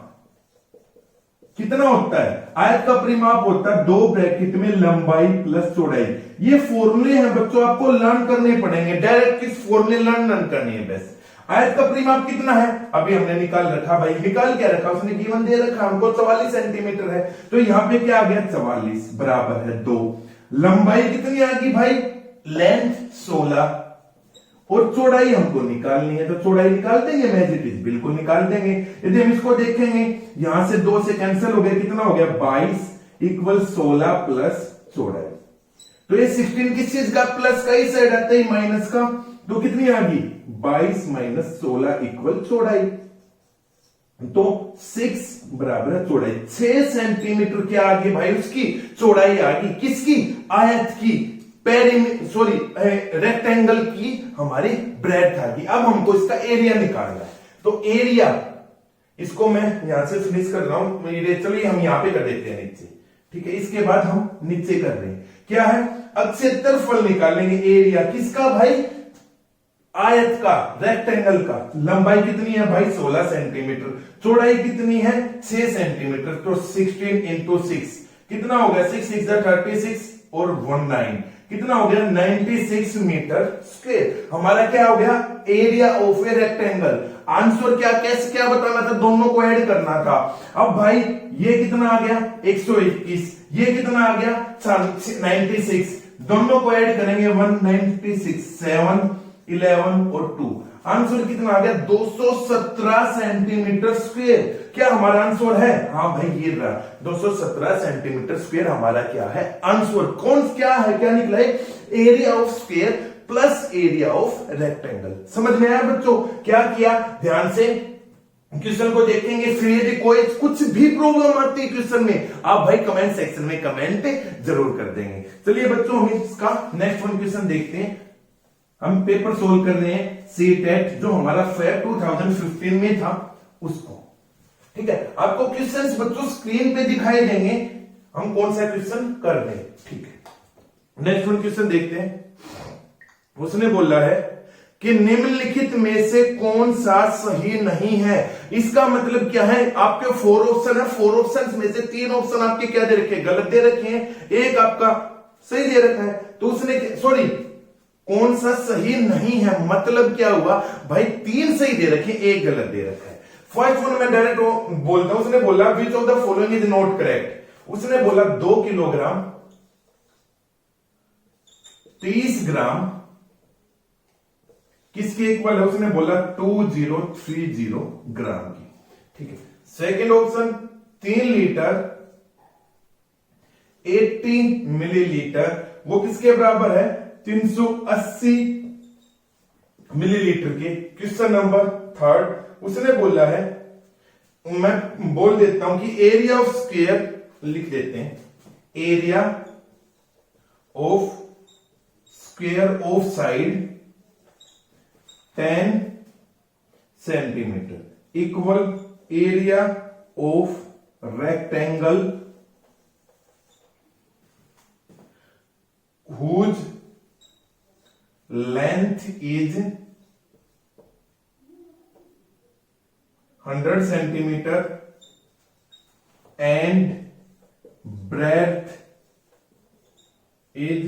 कितना होता है, आयत का परिमाप होता है 2 ब्रैकेट में लंबाई प्लस चौड़ाई। ये फॉर्मूले हैं बच्चों, आपको लर्न करने पड़ेंगे, डायरेक्ट किस फॉर्मूले लर्न करनी है बस। आयत का परिमाप कितना है, अभी हमने निकाल रखा भाई, निकाल क्या रखा, उसने गिवन दे रखा हमको 44 सेंटीमीटर है, तो यहां पे क्या आ गया, 44 बराबर है 2। लंबाई कितनी आ गई भाई, लेंथ 16, और चौड़ाई हमको निकालनी है, तो चौड़ाई निकाल देंगे मैं इट इज, बिल्कुल निकाल देंगे। यदि हम इसको देखेंगे, यहां से 2 से कैंसिल हो गया, कितना हो गया 22 इक्वल 16 प्लस चौड़ाई। तो ये 16 किस चीज का, प्लस का ही साइड आता है माइनस का, तो कितनी आ गई 22 माइनस 16 इक्वल चौड़ाई। तो 6 बराबर है चौड़ाई, 6 सेंटीमीटर क्या आ गई भाई, उसकी चौड़ाई आ गई, किसकी, आयत की, रेक्टेंगल की हमारी ब्रेड्थ आ गई। अब हमको इसका एरिया निकालना है, तो एरिया इसको मैं यहां से फिनिश कर रहा हूं, चलिए हम यहां पे कर देते हैं नीचे, ठीक है। इसके बाद हम नीचे कर रहे हैं, क्या है, अब क्षेत्रफल निकालेंगे, एरिया किसका भाई, आयत का, रेक्टेंगल का। लंबाई कितनी है भाई 16 सेंटीमीटर, चौड़ाई कितनी है 6 सेंटीमीटर, तो 16 इंटू 6 कितना हो गया, 6 6 36 और 19 कितना हो गया 96 मीटर स्क्वायर। हमारा क्या हो गया, area of a rectangle. Answer क्या, कैसे क्या बताना था, दोनों को ऐड करना था। अब भाई ये कितना आ गया 121, ये कितना आ गया 96, दोनों को ऐड करेंगे 196, 7 11 और 2, आंसर कितना आ गया 217 सेंटीमीटर स्क्वायर। क्या हमारा आंसर है, हाँ भाई ये रहा 217 सेंटीमीटर स्क्वायर हमारा क्या है आंसर। कौन क्या है, क्या निकला है, area of square plus area of rectangle. समझ में आया बच्चों, क्या किया, ध्यान से क्वेश्चन को देखेंगे, फिर यदि कोई कुछ भी प्रॉब्लम आती है क्वेश्चन में, आप भाई कमेंट सेक्शन में कमेंट जरूर कर देंगे। चलिए बच्चों हम इसका नेक्स्ट वन क्वेश्चन देखते हैं। हम पेपर सोल्व कर रहे हैं सीटेट जो हमारा फेब 2015 में था उसको, ठीक है। आपको क्वेश्चंस बच्चों स्क्रीन पे दिखाई देंगे, हम कौन सा क्वेश्चन कर रहे हैं, ठीक है। नेक्स्ट वन क्वेश्चन देखते हैं। उसने बोला है कि निम्नलिखित में से कौन सा सही नहीं है। इसका मतलब क्या है, आपके 4 ऑप्शन है, 4 ऑप्शन में से 3 ऑप्शन आपके क्या दे रखे हैं, गलत दे रखे हैं, एक आपका सही दे रखा है। तो उसने सॉरी कौन सा सही नहीं है, मतलब क्या हुआ भाई 3 सही दे रखे, एक गलत दे रखा है। फर्स्ट वन मैं डायरेक्ट बोलता हूं, उसने बोला which of the following is not correct. उसने बोला 2 किलोग्राम 30 ग्राम किसके इक्वल है, उसने बोला 2030 ग्राम की, ठीक है। सेकेंड ऑप्शन 3 लीटर 80 मिलीलीटर वो किसके बराबर है 380 मिलीलीटर के। क्वेश्चन नंबर 3 उसने बोला है, मैं बोल देता हूं कि एरिया ऑफ स्क्वायर लिख देते हैं, area of square of side 10 centimetre equal area of rectangle whose length is 100 centimeter and breadth is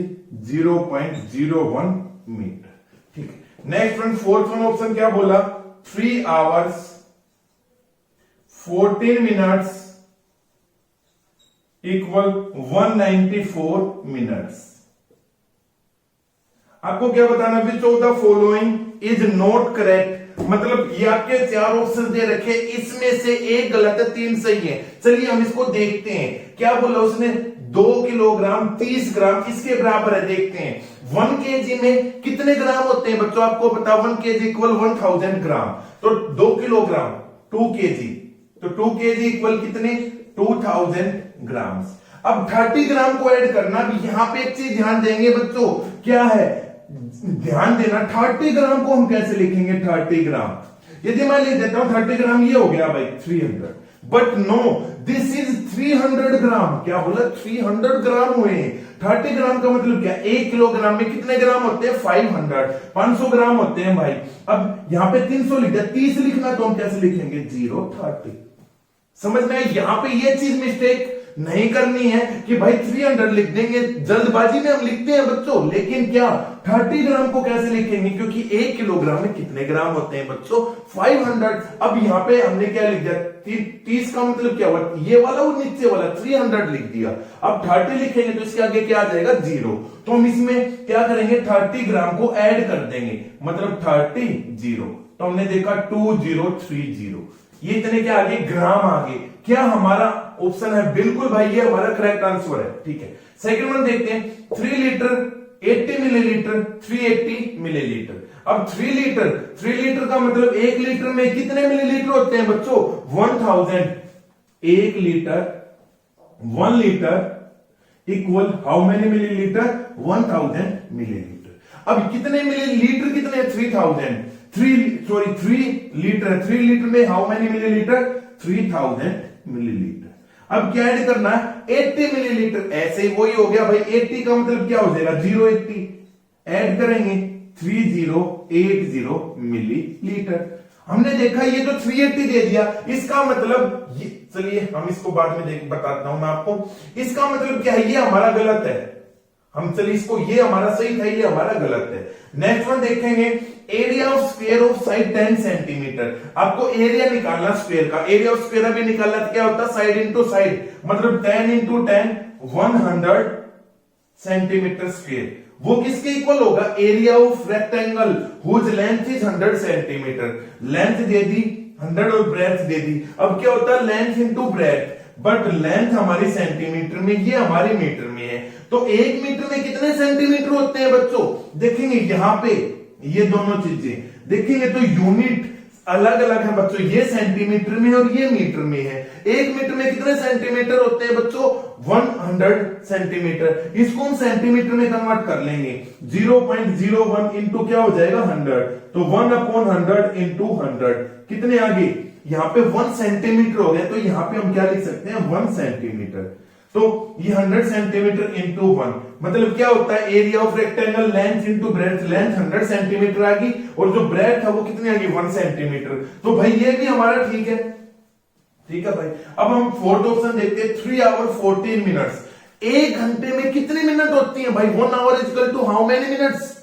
0.01 metre, ठीक है। Next one fourth one option क्या बोला 3 hours 14 minutes इक्वल 194 मिनट्स। आपको क्या बताना, which of the following is not correct, मतलब ये आपके 4 ऑप्शन दे रखे, इसमें से एक गलत है 3 सही है। चलिए हम इसको देखते हैं, क्या बोला उसने 2 किलोग्राम 30 ग्राम किसके बराबर है, देखते हैं। 1 kg में कितने ग्राम होते हैं बच्चों, आपको पता 1 kg इक्वल 1000 ग्राम, तो 2 किलोग्राम 2 kg, तो 2 kg इक्वल कितने 2000 ग्राम। अब 30 ग्राम को ऐड करना, भी यहां पे एक चीज ध्यान देंगे बच्चों, क्या है ध्यान देना, 30 ग्राम को हम कैसे लिखेंगे 30 ग्राम, यदि मैं लिख देता हूं 30 ग्राम ये हो गया भाई 300, बट नो दिस इज 300 ग्राम। क्या बोला 300 ग्राम हुए, 30 ग्राम का मतलब क्या, 1 किलोग्राम में कितने ग्राम होते हैं 500 ग्राम होते हैं भाई। अब यहां पे 300 लिखा 30 लिखना, तो हम कैसे लिखेंगे 030। समझ में, यहां पे ये चीज मिस्टेक नहीं करनी है कि भाई 300 लिख देंगे, जल्दबाजी में हम लिखते हैं बच्चों, लेकिन क्या 30 ग्राम को कैसे लिखेंगे, क्योंकि 1 किलोग्राम में कितने ग्राम होते हैं बच्चों, 500। अब यहाँ पे हमने क्या लिख दिया, 30 का मतलब क्या हुआ, ये वाला और नीचे वाला 300 लिख दिया। अब 30 लिखेंगे तो इसके आगे क्या आ जाएगा, 0। तो हम इसमें क्या करेंगे, 30 ग्राम को ऐड कर देंगे, मतलब 30 0। तो हमने देखा 2030, ये इतने के आगे ग्राम आगे, क्या हमारा ऑप्शन है, बिल्कुल भाई ये हमारा करेक्ट आंसर है। ठीक है, सेकंड वन देखते हैं, 3 लीटर 80 मिलीलीटर, 380 मिलीलीटर। अब 3 लीटर का मतलब 1 लीटर में कितने मिलीलीटर होते हैं बच्चों, 1000। 1 litre 1 litre equal how many millilitre, 1000 millilitre. अब कितने मिलीलीटर कितने, 3000। 3 लीटर में हाउ मेनी मिलीलीटर, 3000 मिलीलीटर। अब क्या ऐड करना है, 80 मिलीलीटर, ऐसे ही वही हो गया भाई, 80 का मतलब क्या हो जाएगा, 080, ऐड करेंगे 3080 मिलीलीटर। हमने देखा ये तो 380 दे दिया, इसका मतलब ये, चलिए हम इसको बाद में बताता हूं मैं आपको, इसका मतलब क्या है, ये हमारा गलत है। हम चलिए इसको, ये हमारा सही था, ये हमारा गलत है। नेक्स्ट वन देखेंगे, area of square of side 10 centimetre. आपको एरिया निकालना स्क्वायर का, एरिया ऑफ स्क्वायर अभी निकालना तो क्या होता है, साइड इंटू साइड, मतलब 10 इंटू 10 100 सेंटीमीटर स्क्वायर। वो किसके इक्वल होगा, area of rectangle whose length is 100 centimetre. Length दे दी 100 और ब्रेथ दे दी। अब क्या होता है, length into breadth, but length हमारी सेंटीमीटर में, ये हमारे मीटर में है। तो 1 मीटर में कितने सेंटीमीटर होते हैं बच्चों, देखेंगे यहां पे ये दोनों चीजें देखेंगे तो यूनिट अलग अलग है बच्चों, ये सेंटीमीटर में और ये मीटर में है। 1 मीटर में कितने सेंटीमीटर होते हैं बच्चों, 100 सेंटीमीटर। इसको हम सेंटीमीटर में कन्वर्ट कर लेंगे, 0.01 इंटू क्या हो जाएगा, 100। तो 1/100 इंटू 100 कितने आगे, यहाँ पे 1 सेंटीमीटर हो गया, तो यहाँ पे हम क्या लिख सकते हैं, 1 सेंटीमीटर। तो ये 100 सेंटीमीटर इंटू 1 मतलब क्या होता है, area of rectangle length into breadth, length 100 centimetre आ गई और जो ब्रेथ है वो कितनी आ गई, 1 सेंटीमीटर। तो भाई ये भी हमारा ठीक है, ठीक है भाई। अब हम फोर्थ ऑप्शन देखते हैं, 3 आवर 14 मिनट्स। 1 घंटे में कितने मिनट होती है भाई, 1 hour equal to how many minutes,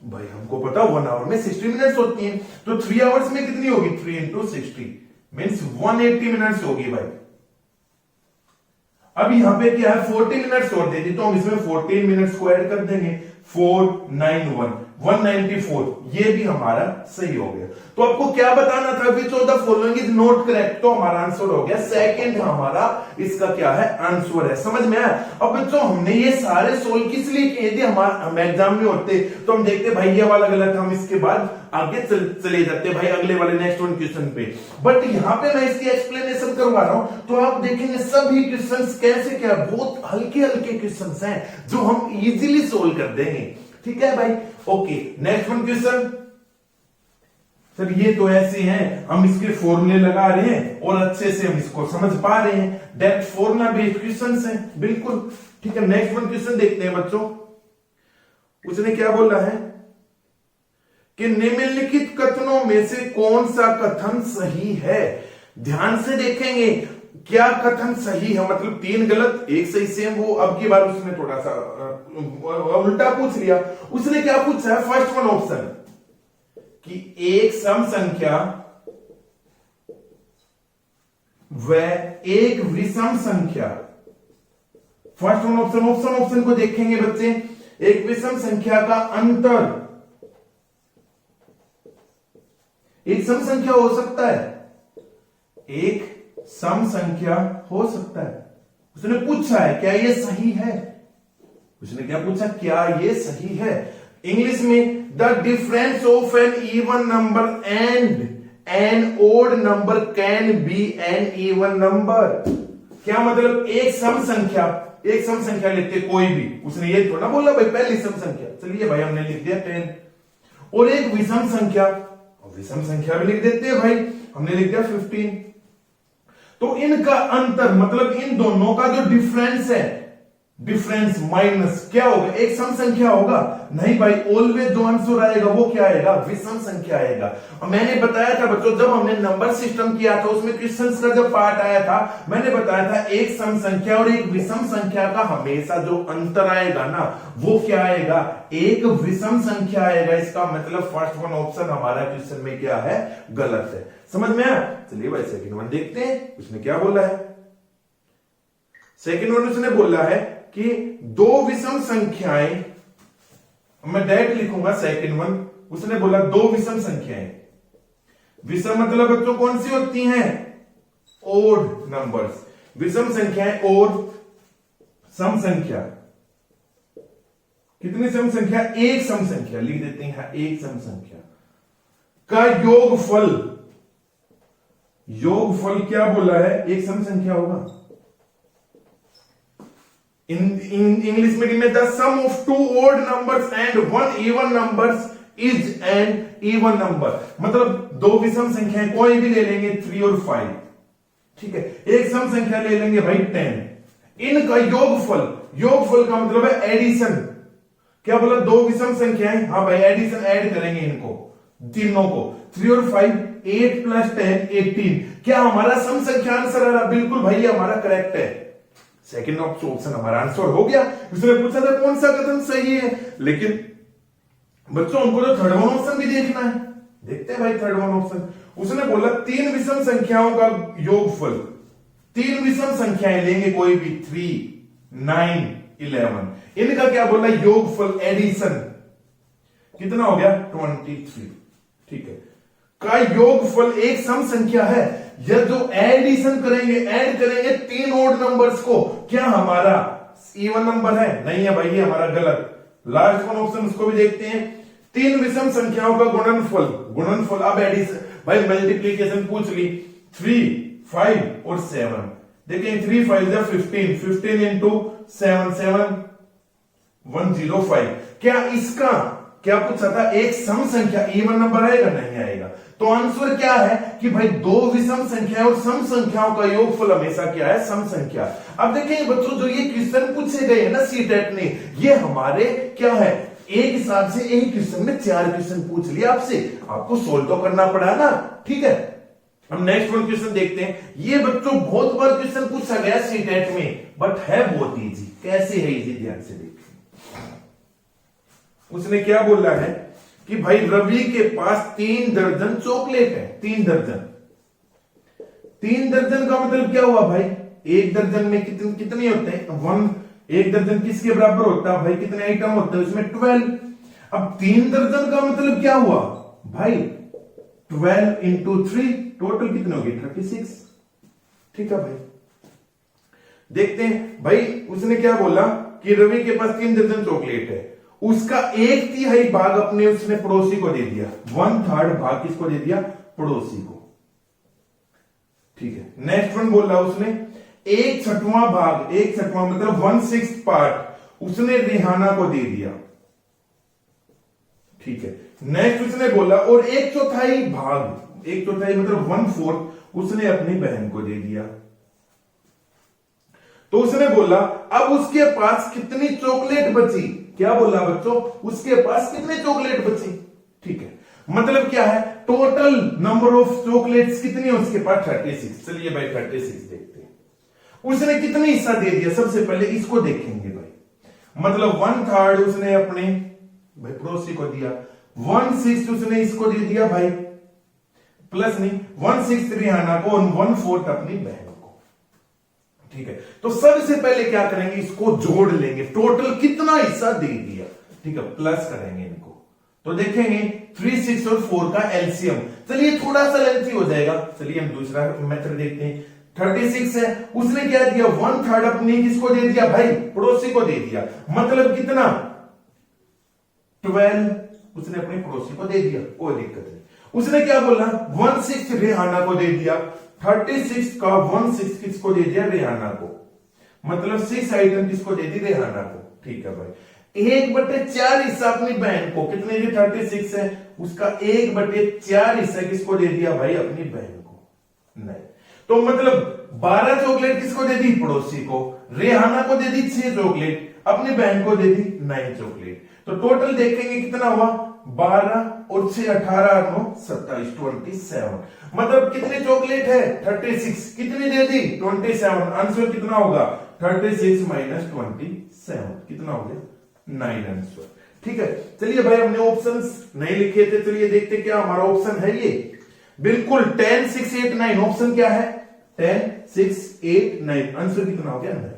भाई हमको पता 1 आवर में 60 मिनट्स होती हैं, तो 3 आवर्स में कितनी होगी, 3 इंटू 60 मीन्स 180 मिनट्स होगी भाई। अब यहां पे क्या है, 40 मिनट्स और दे दी, तो हम इसमें 14 मिनट्स को ऐड कर देंगे, 491 194, ये भी हमारा सही हो गया। तो आपको क्या बताना था, which of the following is not correct, तो हमारा आंसर हो गया सेकंड, हमारा इसका क्या है, आंसर है। समझ में आया। अब बच्चों हमने ये सारे सोल्व किस लिए किए थे, हम एग्जाम में होते तो हम देखते भाई ये वाला गलत, हम इसके बाद आगे चले जाते भाई अगले वाले नेक्स्ट वन क्वेश्चन पे। बट यहाँ पे मैं इसकी एक्सप्लेनेशन करवा रहा हूं, तो आप देखेंगे सभी क्वेश्चंस कैसे, क्या बहुत हल्के हल्के क्वेश्चंस हैं जो हम इजीली सोल्व कर देंगे। ठीक है भाई, okay. Next one question, sir ये तो ऐसे हैं, हम इसके फॉर्मूले लगा रहे हैं और अच्छे से हम इसको समझ पा रहे हैं, डेप्थ फॉर्मूला बेस्ड क्वेश्चंस हैं, बिल्कुल ठीक है। नेक्स्ट वन क्वेश्चन देखते हैं बच्चों, उसने क्या बोला है कि निम्नलिखित कथनों में से कौन सा कथन सही है। ध्यान से देखेंगे क्या कथन सही है, मतलब 3 गलत 1 सही, सेम वो अब की बार उसने थोड़ा सा उल्टा पूछ लिया। उसने क्या पूछा है, फर्स्ट वन ऑप्शन कि एक सम संख्या व एक विषम संख्या। फर्स्ट वन ऑप्शन को देखेंगे बच्चे, एक विषम संख्या का अंतर एक सम संख्या हो सकता है, एक सम संख्या हो सकता है। उसने पूछा है क्या ये सही है, उसने क्या पूछा, क्या ये सही है। इंग्लिश में the difference of an even number and an odd number can be an even number. क्या मतलब, एक सम संख्या लिखते कोई भी, उसने ये थोड़ा बोला भाई पहली सम संख्या, चलिए भाई हमने लिख दिया 10, और एक विषम संख्या भी लिख देते हैं भाई, हमने लिख दिया 15। तो इनका अंतर मतलब इन दोनों का जो डिफरेंस है, डिफरेंस माइनस क्या होगा, एक सम संख्या होगा? नहीं भाई, ऑलवेज जो आंसर आएगा वो क्या आएगा, विषम संख्या आएगा। और मैंने बताया था बच्चों, जब हमने नंबर सिस्टम किया था उसमें क्वेश्चंस का जब पार्ट आया था, मैंने बताया था एक सम संख्या और एक विषम संख्या का हमेशा जो अंतर आएगा ना, वो क्या आएगा, एक विषम संख्या आएगा। इसका मतलब फर्स्ट वन ऑप्शन हमारा क्वेश्चन में क्या है, गलत है। समझ में आया? चलिए भाई सेकंड वन देखते हैं, उसने क्या बोला है। सेकंड वन उसने बोला है कि दो विषम संख्याएं, मैं डायरेक्ट लिखूंगा सेकंड वन, उसने बोला दो विषम संख्याएं। विषम मतलब बच्चों कौन सी होती हैं, ओड नंबर्स। विषम संख्याएं और सम संख्या, कितनी सम संख्या, एक सम संख्या, लिख देते हैं एक सम संख्या का योगफल। योगफल क्या बोला है, एक सम संख्या होगा। इंग्लिश मीडियम में the sum of two odd numbers and one even numbers is an even number. मतलब दो विषम संख्याएं कोई भी ले लेंगे 3 और 5, ठीक है, एक सम संख्या ले लेंगे भाई 10, इनका योगफल, योगफल का मतलब है एडिशन। क्या बोला, दो विषम संख्याएं, हाँ भाई एडिशन, ऐड करेंगे इनको तीनों को, 3 और 5, 8 + 10 18। क्या हमारा सम संख्या आंसर आ रहा, बिल्कुल भाई हमारा करेक्ट है। सेकंड ऑप्शन हमारा आंसर हो गया। उसने पूछा था कौन सा कथन सही है, लेकिन बच्चों हमको तो थर्ड वन ऑप्शन भी देखना है। देखते हैं भाई थर्ड वन ऑप्शन। उसने बोला तीन विषम संख्याओं का योगफल, तीन विषम संख्याएं लेंगे कोई भी, 3, 9, 11, इनका क्या बोला, योगफल एडिशन, कितना हो गया 23, ठीक है, का योगफल एक सम संख्या है। यह जो एडिशन करेंगे, ऐड करेंगे तीन ओड नंबर्स को, क्या हमारा इवन नंबर है? नहीं है भाई, ये हमारा गलत। लास्ट वन ऑप्शन उसको भी देखते हैं, तीन विषम संख्याओं का गुणनफल, गुणनफल अब एडिशन, भाई मल्टीप्लीकेशन पूछ ली, 3, 5 और 7, देखिए 3 5 जा 15, 15 इंटू 7, 7 105। क्या इसका क्या पूछा था, एक सम संख्या इवन नंबर आएगा? नहीं आएगा। तो आंसर क्या है कि भाई दो विषम संख्या और सम संख्याओं का योगफल हमेशा क्या है, सम संख्या। अब देखिए बच्चों, जो ये क्वेश्चन पूछे गए हैं ना सीटेट ने, ये हमारे क्या है, एक हिसाब से एक क्वेश्चन में 4 क्वेश्चन पूछ लिया आपसे, आपको सोल्व तो करना पड़ा ना, ठीक है। हम नेक्स्ट वन क्वेश्चन देखते हैं। ये बच्चों बहुत बार क्वेश्चन पूछा गया सीटेट में, बट है बहुत इजी। कैसे है इजी, ध्यान से देखिए। उसने क्या बोला है कि भाई रवि के पास 3 दर्जन चॉकलेट है, 3 दर्जन। 3 दर्जन का मतलब क्या हुआ भाई, एक दर्जन में कितने होते हैं, एक दर्जन किसके बराबर होता है भाई, कितने आइटम होते हैं उसमें, 12। अब 3 दर्जन का मतलब क्या हुआ भाई, 12 इंटू 3, टोटल कितने होगी 36, ठीक है भाई। देखते हैं भाई, उसने क्या बोला कि रवि के पास 3 दर्जन चॉकलेट है, उसका 1/3 भाग अपने उसने पड़ोसी को दे दिया, 1/3 भाग किसको दे दिया, पड़ोसी को, ठीक है। नेक्स्ट वन बोला उसने 1/6 भाग, 1/6 मतलब 1/6 पार्ट उसने रिहाना को दे दिया, ठीक है। नेक्स्ट उसने बोला और 1/4 भाग, 1/4 मतलब 1/4 उसने अपनी बहन को दे दिया। तो उसने बोला अब उसके पास कितनी चॉकलेट बची, क्या बोला बच्चों, उसके पास कितने चॉकलेट बची, ठीक है। मतलब क्या है, टोटल नंबर ऑफ चॉकलेट्स कितनी है उसके पास, 36। चलिए भाई 36 देखते हैं, उसने कितने हिस्सा दे दिया। सबसे पहले इसको देखेंगे भाई, मतलब 1/3 उसने अपने भाई पड़ोसी को दिया, 1/6 उसने इसको दे दिया भाई, प्लस नहीं 1/6 रिहाना को और 1/4 अपनी बहन को, ठीक है। तो सबसे पहले क्या करेंगे, इसको जोड़ लेंगे, टोटल कितना हिस्सा दे दिया, ठीक है, प्लस करेंगे इनको, तो देखेंगे 3, 6 और 4 का एलसीएम। चलिए थोड़ा सा लेंथी हो जाएगा, चलिए हम दूसरा मेथड देखते हैं। 36 है, उसने क्या दिया, 1/3 अपनी किसको दे दिया भाई, पड़ोसी को दे दिया, मतलब कितना 12 उसने अपने पड़ोसी को दे दिया, कोई दिक्कत नहीं। उसने क्या बोला, 1/6 रेहाना को दे दिया, 36 का 1/6 किसको दे दिया, रेहाना को, मतलब 6 आइटम किसको दे दी, रेहाना को, ठीक है भाई। 1/4 हिस्सा अपनी बहन को, कितने जो 36 है उसका 1/4 हिस्सा किसको दे दिया भाई, अपनी बहन को, नहीं। तो मतलब 12 चॉकलेट किसको दे दी, पड़ोसी को, रेहाना को दे दी 6 चॉकलेट, अपनी बहन को दे दी 9 चॉकलेट। तो टोटल देखेंगे कितना हुआ, 12 और 6 18 9 27 27। मतलब कितनी चॉकलेट है 36, कितनी दे दी 27। आंसर कितना होगा 36 माइनस 27, कितना हो गया 9 आंसर। ठीक है, चलिए भाई हमने ऑप्शंस नहीं लिखे थे, चलिए देखते क्या हमारा ऑप्शन है। ये बिल्कुल 10 6 8 9 ऑप्शन क्या है 10 6 8 9, आंसर कितना हो गया 9।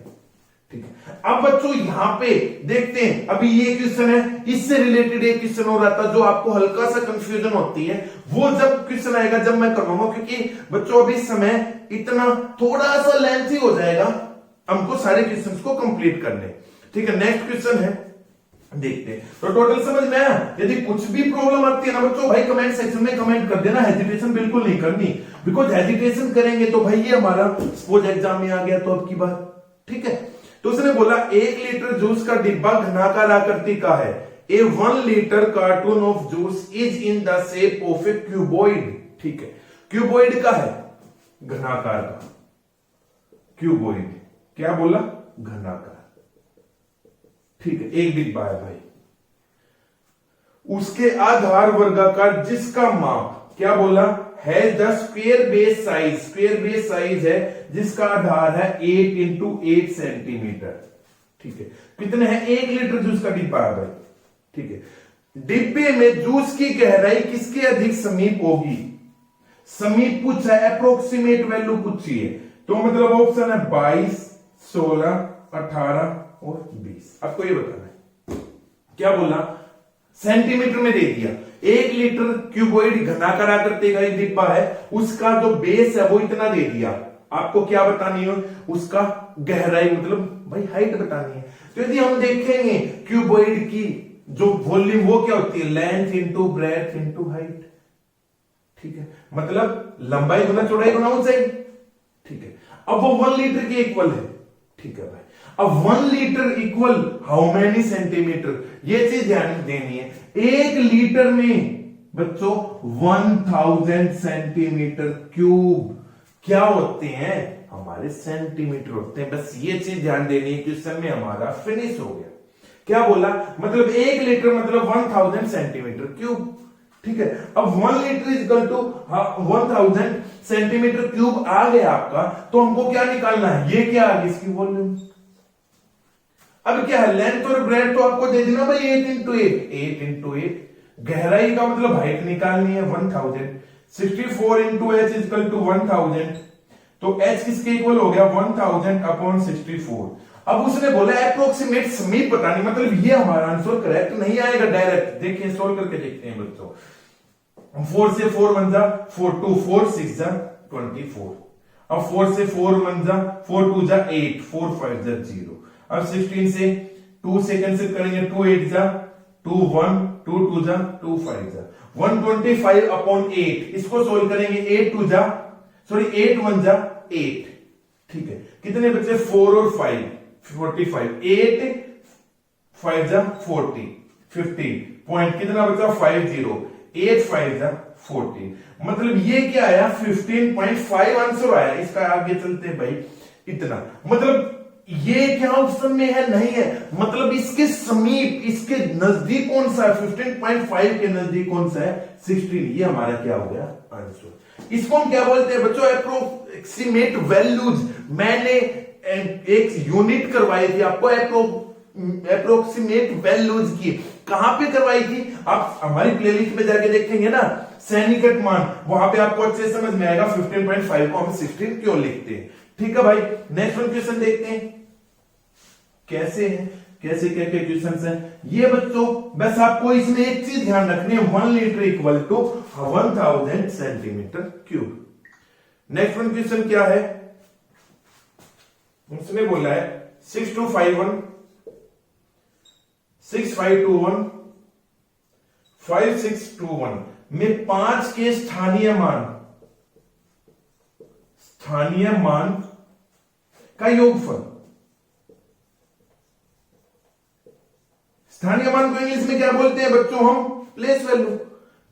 ठीक है, अब बच्चों यहां पे देखते हैं, अभी ये क्वेश्चन है, इससे रिलेटेड एक क्वेश्चन हो रहा था जो आपको हल्का सा कंफ्यूजन होती है, वो जब क्वेश्चन आएगा जब मैं करवाऊंगा, क्योंकि बच्चों अभी समय इतना थोड़ा सा लेंथी हो जाएगा, हमको सारे क्वेश्चंस को कंप्लीट करने। ठीक है, नेक्स्ट क्वेश्चन है, देखते हैं। तो टोटल समझ में आया। यदि कुछ भी प्रॉब्लम आती है ना बच्चों, भाई कमेंट सेक्शन में कमेंट कर देना, हेजिटेशन बिल्कुल नहीं करनी, बिकॉज हेजिटेशन करेंगे तो भाई ये हमारा सपोज एग्जाम में आ गया तो अब की बात। ठीक है, तो उसने बोला 1 लीटर जूस का डिब्बा घनाकार आकृति का है। ए 1 litre cartoon of juice is in the shape of A cuboid. ठीक है, क्यूबॉइड का है, घनाकार का, क्यूबॉइड क्या बोला घनाकार। ठीक है, एक डिब्बा है भाई, उसके आधार वर्गाकार जिसका माप क्या बोला है the square base size, square base size है जिसका आधार है 8 इंटू 8 सेंटीमीटर। ठीक है, कितने हैं 1 लीटर जूस का डिब्बा है भाई। ठीक है, डिब्बे में जूस की गहराई किसके अधिक समीप होगी, समीप पूछा है, अप्रोक्सीमेट वैल्यू पूछी है, तो मतलब ऑप्शन है 22 16 18 और 20। आपको ये बताना है, क्या बोला सेंटीमीटर में दे दिया। 1 लीटर क्यूबॉइड घनाकार आकृति का एक डिब्बा है, उसका जो बेस है वो इतना दे दिया, आपको क्या बतानी है उसका गहराई, मतलब भाई हाइट बतानी है। तो यदि हम देखेंगे क्यूबॉइड की जो वॉल्यूम वो क्या होती है, length into breath into height. ठीक है, मतलब लंबाई गुना चौड़ाई गुना ऊंचाई। ठीक है, अब वो 1 लीटर के इक्वल है। ठीक है भाई, अब 1 litre equal how many centimetre, ये चीज ध्यान देनी है। 1 लीटर में बच्चों 1000 सेंटीमीटर क्यूब क्या होते हैं, हमारे सेंटीमीटर होते हैं। बस ये चीज ध्यान देनी है, क्वेश्चन में हमारा फिनिश हो गया। क्या बोला, मतलब 1 लीटर मतलब 1000 सेंटीमीटर क्यूब। ठीक है, अब 1 litre is equal to 1000 centimetre cube आ गया आपका, तो हमको क्या निकालना है, ये क्या आ गई इसकी वॉल्यूम। अब क्या है, लेंथ और ब्रेथ तो आपको दे देना भाई 8 इंटू 8, गहराई का मतलब हाइट निकालनी है 1000, 64 into H is equal to 1000, तो एच किसके इक्वल हो गया 1000 अपॉन 64। अब उसने बोला अप्रोक्सीमेट समीप बतानी, मतलब ये हमारा आंसर करेक्ट नहीं आएगा डायरेक्ट। देखिए सोल्व करके देखते हैं बच्चों, 4 से 4 1 जा 4 2 4 6 जा 24, अब 4 से 4 1 जा 4 2 जा 8 4 5 जा 0। अब 16 से 2 से कैंसिल करेंगे, 2 8 जा 2 1 2 2 जा 2 5 जा 125 अपॉन 8, इसको सोल्व करेंगे 8 2 जा 8 1 जा 8। ठीक है, कितने बचे 4 और 5 45, 8 5 जा 40 50, पॉइंट कितना बचा 50, 8 5 जा 40, मतलब ये क्या आया 15.5 आंसर आया इसका। आगे चलते हैं भाई, इतना मतलब ये क्या ऑप्शन में है, नहीं है, मतलब इसके समीप इसके नजदीक कौन सा है, 15.5 के नजदीक कौन सा है 16, ये हमारा क्या हो गया आंसर। इसको हम क्या बोलते हैं बच्चों, अप्रोक्सीमेट वैल्यूज। मैंने एक यूनिट करवाई थी आपको अप्रोक्सीमेट वैल्यूज की, कहां पे करवाई थी, आप हमारी प्लेलिस्ट में जाके देखेंगे ना, सैनिकट मान, वहां पे आपको अच्छे समझ में आएगा 15.5 को हम 16 क्यों लिखते हैं। ठीक है भाई, नेक्स्ट वन क्वेश्चन देखते हैं कैसे है, कैसे क्या क्या क्वेश्चन है ये बच्चों। बस आपको इसमें एक चीज ध्यान रखनी है, 1 litre equal to 1000 centimetre cube. Next one question क्या है, उसने बोला है 6251 6521 5621 में 5 के स्थानीय मान का योगफल। स्थानीय मान को इंग्लिश में क्या बोलते हैं बच्चों, हम प्लेस वैल्यू।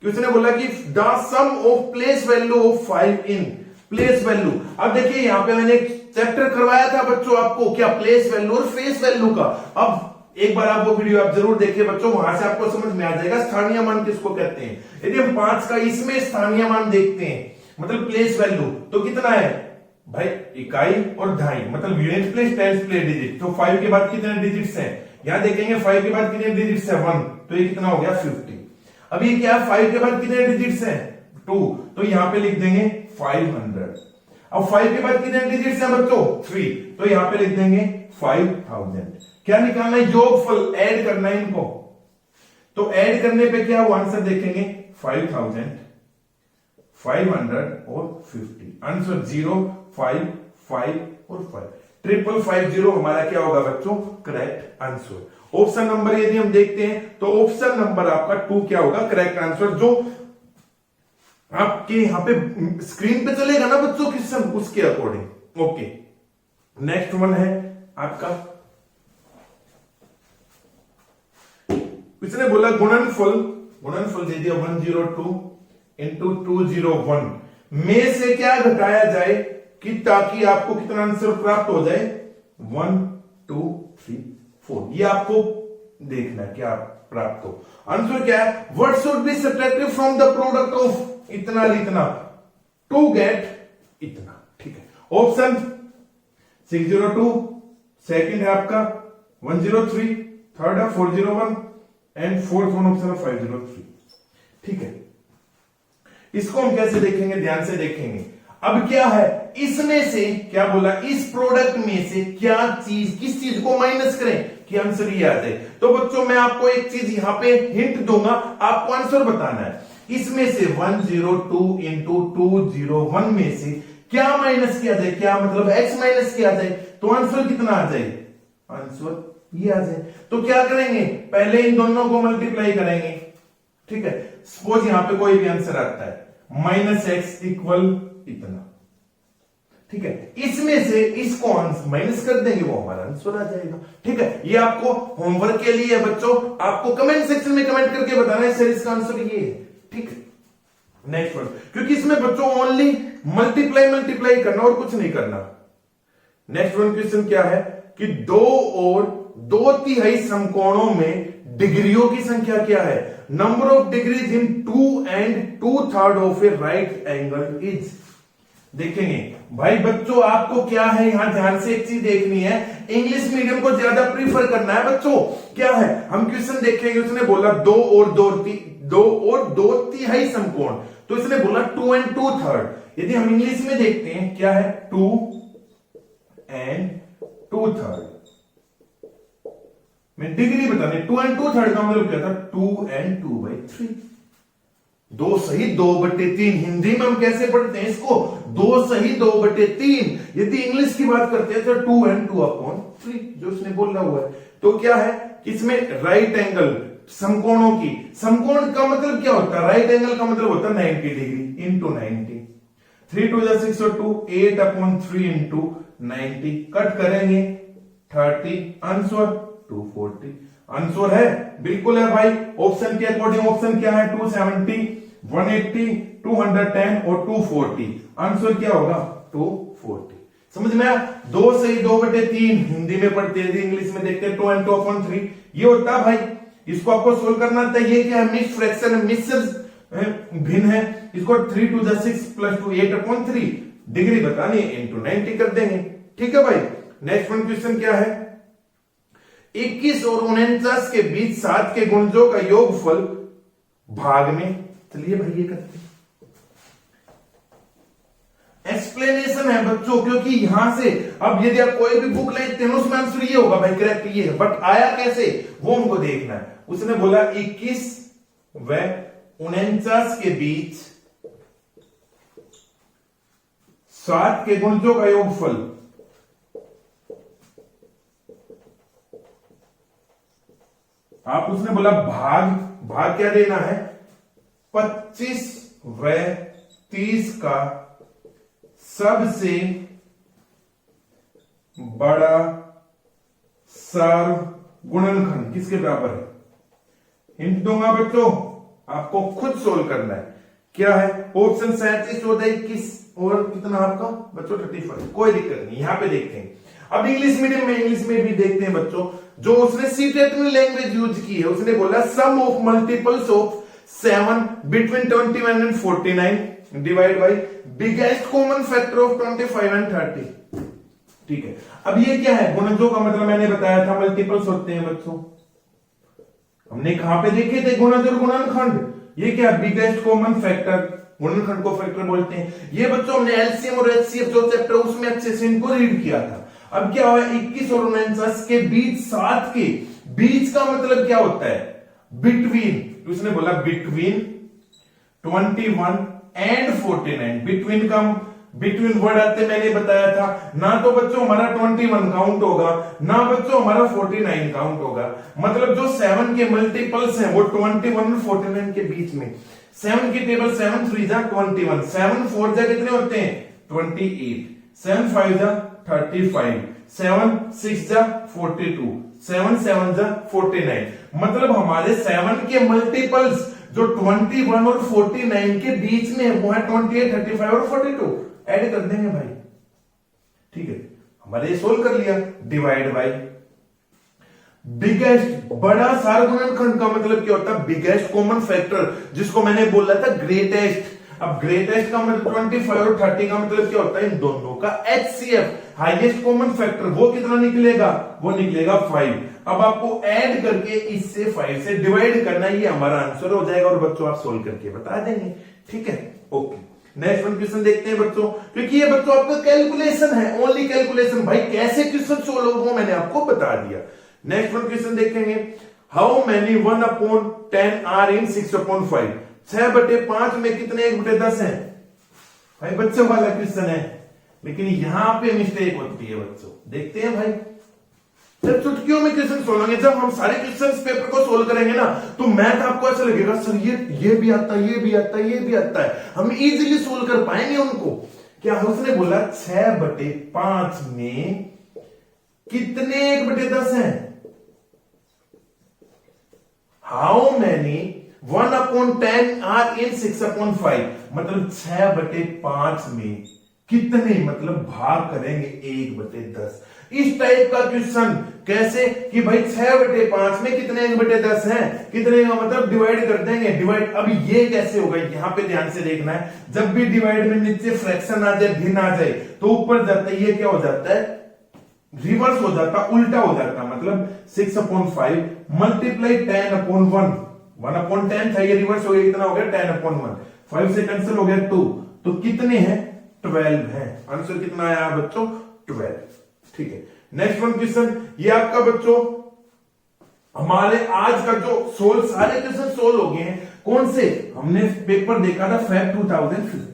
क्वेश्चन ने बोला कि the sum of place value of 5 in place value. अब देखिए यहां पे मैंने चैप्टर करवाया था बच्चों आपको, क्या प्लेस वैल्यू और फेस वैल्यू का। अब एक बार आप वो वीडियो आप जरूर देखिए बच्चों, वहां से आपको समझ में आ जाएगा स्थानीय मान किसको कहते हैं। यदि हम 5 का इसमें स्थानीय मान देखते हैं, मतलब प्लेस वैल्यू, तो कितना है भाई, इकाई और दहाई, मतलब unit place tens place digit. तो 5 के बाद कितने डिजिट्स हैं, यहां देखेंगे 5 के बाद कितने डिजिट्स है 1, तो ये कितना हो गया 50। अब ये क्या, 5 के बाद कितने डिजिट्स हैं 2, तो यहां पे लिख देंगे 500। अब 5 के बाद कितने डिजिट्स हैं बच्चों 3, तो यहां पे लिख देंगे 5000। क्या निकालना है, योगफल, ऐड करना है इनको। तो ऐड करने पे क्या वो आंसर देखेंगे 5000, 500 और 50। आंसर 0, 5, 5 और 5, 5550 हमारा क्या होगा बच्चों, करेक्ट आंसर। ऑप्शन नंबर यदि हम देखते हैं तो ऑप्शन नंबर आपका 2 क्या होगा, करेक्ट आंसर, जो आपके यहां पे स्क्रीन पे चलेगा ना बच्चों क्वेश्चन, उसके अकॉर्डिंग। ओके, नेक्स्ट वन है आपका, इसने बोला गुणनफल, गुणनफल दे दिया 102 इंटू 201 में से क्या घटाया जाए कि ताकि आपको कितना आंसर प्राप्त हो जाए, 1 2 3 4, ये आपको देखना है क्या प्राप्त हो। आंसर क्या है, what should be subtracted from the product of इतना इतना टू गेट इतना। ठीक है, ऑप्शन 602, सेकंड है आपका 103, थर्ड है 401 एंड फोर्थ वन ऑप्शन है 503। ठीक है, इसको हम कैसे देखेंगे, ध्यान से देखेंगे। अब क्या है, इसमें से क्या बोला, इस प्रोडक्ट में से क्या चीज, किस चीज को माइनस करें कि आंसर ये आ जाए। तो बच्चों मैं आपको एक चीज यहां पे हिंट दूंगा, आपको आंसर बताना है। इसमें से 102 इंटू 201 में से क्या माइनस किया जाए, क्या मतलब x माइनस किया जाए, तो आंसर कितना आ जाए, आंसर ये आ जाए। तो क्या करेंगे, पहले इन दोनों को मल्टीप्लाई करेंगे। ठीक है, सपोज यहां पे कोई भी आंसर आता है -x इक्वल इतना। ठीक है, इसमें से इसको माइनस कर देंगे, वो हमारा आंसर आ जाएगा। ठीक है, ये आपको होमवर्क के लिए है बच्चों, आपको कमेंट सेक्शन में कमेंट करके बताना है सर इसका आंसर ये है। ठीक है, नेक्स्ट वन, क्योंकि इसमें बच्चों ओनली मल्टीप्लाई करना और कुछ नहीं करना। नेक्स्ट वन क्वेश्चन क्या है कि 2 और 2/3 समकोणों में डिग्रियों की संख्या क्या है, number of degrees in 2 and 2/3 of A right angle is. देखेंगे भाई बच्चों, आपको क्या है यहां ध्यान से एक चीज देखनी है, इंग्लिश मीडियम को ज्यादा प्रीफर करना है बच्चों। क्या है, हम क्वेश्चन देखेंगे, उसने बोला 2 और 2/3 समकोण, तो इसने बोला 2 and 2/3। यदि हम इंग्लिश में देखते हैं क्या है 2 and 2/3 में डिग्री बताने, 2 and 2/3 का मतलब क्या था 2 and 2/3, 2 सही 2/3। हिंदी में हम कैसे पढ़ते हैं इसको, 2 सही 2/3। यदि इंग्लिश की बात करते हैं तो 2 and 2/3 जो उसने बोला हुआ है। तो क्या है, इसमें राइट एंगल समकोणों की, समकोण का मतलब क्या होता है, राइट एंगल का मतलब होता है 90 डिग्री इंटू 90, 3 2 6 और 2 8/3 इंटू 90, कट करेंगे 30, आंसर 240। आंसर है, बिल्कुल है भाई, ऑप्शन के अकॉर्डिंग ऑप्शन क्या है 270, 180, 210 और 240। आंसर क्या होगा 240। समझ में आया, 2 सही 2/3 हिंदी में पढ़ते हैं, इंग्लिश में देखते हैं 2 and 2/3 ये होता है भाई। इसको आपको सोल्व करना था, ये क्या है, मिक्स फ्रैक्शन है, मिक्सर भिन्न है। इसको 3 2 6 प्लस 2 8/3 डिग्री बतानी है, इंटू 90 कर देंगे। ठीक है भाई, नेक्स्ट वन क्वेश्चन क्या है, 21 और 49 के बीच 7 के गुणजों का योगफल भाग में, चलिए भाई ये करते हैं। एक्सप्लेनेशन है बच्चों, क्योंकि यहां से अब यदि आप कोई भी बुक लेते हैं उसमें आंसर ये होगा भाई, करेक्ट ये है, बट आया कैसे वो हमको देखना है। उसने बोला 21 व 49 के बीच 7 के गुणजों का योगफल, आप उसने बोला भाग क्या देना है, 25 व 30 का सबसे बड़ा सर्व गुणनखंड किसके बराबर है। हिंट दूंगा बच्चों, आपको खुद सोल्व करना है। क्या है ऑप्शन 37, 14, 21 और कितना आपका बच्चों 35। कोई दिक्कत नहीं, यहां पे देखते हैं। अब इंग्लिश मीडियम में, इंग्लिश में भी देखते हैं बच्चों। जो उसने सीटेट में लैंग्वेज यूज की है, उसने बोला sum of multiples of 7 between 21 and 49 divide by biggest common factor of 25 and 30। ठीक है, अब ये क्या है, गुणजों का मतलब मैंने बताया था मल्टीपल्स होते हैं बच्चों। हमने कहां पे देखे थे गुणज और गुणनखंड। ये क्या बिगेस्ट कॉमन फैक्टर, गुणनखंड को फैक्टर बोलते हैं। ये बच्चों हमने एलसीएम और एचसीएफ जो चैप्टर उसमें अच्छे से इनको रीड किया था। अब क्या हुआ 21 और 49 के बीच, 7 के बीच का मतलब क्या होता है बिटवीन। उसने बोला बिटवीन 21 एंड 49। बिटवीन का बिटवीन वर्ड आते मैंने बताया था ना, तो बच्चों हमारा 21 काउंट होगा ना बच्चों हमारा 49 काउंट होगा। मतलब जो 7 के मल्टीपल्स हैं वो 21 और 49 के बीच में। 7 की टेबल 7 3 जा 21, 7 4 जा कितने होते हैं 28, 7 5 जा 35, 7 6 जा 42, 7 7 जा 49। मतलब हमारे 7 के मल्टीपल्स जो 21 और 49 के बीच में वो है 28, 35 और 42। ऐड कर देंगे भाई, ठीक है, हमारे ये सोल्व कर लिया। डिवाइड बाई बिगेस्ट, बड़ा सारा गुणनखंड का मतलब क्या होता है बिगेस्ट कॉमन फैक्टर, जिसको मैंने बोला था ग्रेटेस्ट। अब ग्रेटेस्ट का मतलब 25 और 30 का मतलब क्या होता है इन दोनों का एचसीएफ, हाईएस्ट कॉमन फैक्टर, वो कितना निकलेगा, वो निकलेगा 5। अब आपको ऐड करके इससे 5 से डिवाइड करना, ये हमारा आंसर हो जाएगा और बच्चों आप सोल्व करके बता देंगे। ठीक है, ओके। नेक्स्ट वन क्वेश्चन देखते हैं बच्चों, क्योंकि ये बच्चों आपका कैलकुलेशन है, ओनली कैलकुलेशन। भाई कैसे क्वेश्चन सोल्व हो वो मैंने आपको बता दिया। नेक्स्ट वन क्वेश्चन देखेंगे, हाउ मेनी 1/10 आर इन 6/5। 6/5 में कितने 1/10 है भाई, बच्चों वाला क्वेश्चन है, लेकिन यहां पे मिस्टेक होती है बच्चों। देखते हैं भाई, जब चुटकियों में क्वेश्चन सोल्व होंगे, जब हम सारे क्वेश्चन पेपर को सोल्व करेंगे ना, तो मैथ आपको ऐसा लगेगा सर ये भी आता है, ये भी आता है, ये भी आता है, हम इजीली सोल्व कर पाएंगे उनको। क्या उसने बोला 6/5 में कितने 1/10 हैं, हाउ मैनी 1/10 आर इन 6/5। मतलब 6/5 में कितने, मतलब भाग करेंगे 1/10। इस टाइप का क्वेश्चन कैसे कि भाई 6/5 में कितने 1/10 हैं, कितने का मतलब डिवाइड कर देंगे। डिवाइड, अब ये कैसे होगा यहां पे ध्यान से देखना है। जब भी डिवाइड में नीचे फ्रैक्शन आ जाए, भिन्न आ जाए, तो ऊपर जाता है, ये क्या हो जाता है रिवर्स हो जाता, उल्टा हो जाता। मतलब 6/5 मल्टीप्लाई 10/1, 1/10 था, ये रिवर्स हो गया, कितना हो गया 10/1, 5 से कैंसिल हो गया 2, तो कितने हैं 12 हैं। आंसर कितना आया बच्चों 12। ठीक है, नेक्स्ट वन क्वेश्चन, ये आपका बच्चों हमारे आज का जो सारे क्वेश्चन सोल्व हो गए हैं। कौन से, हमने पेपर देखा था फैब 2050।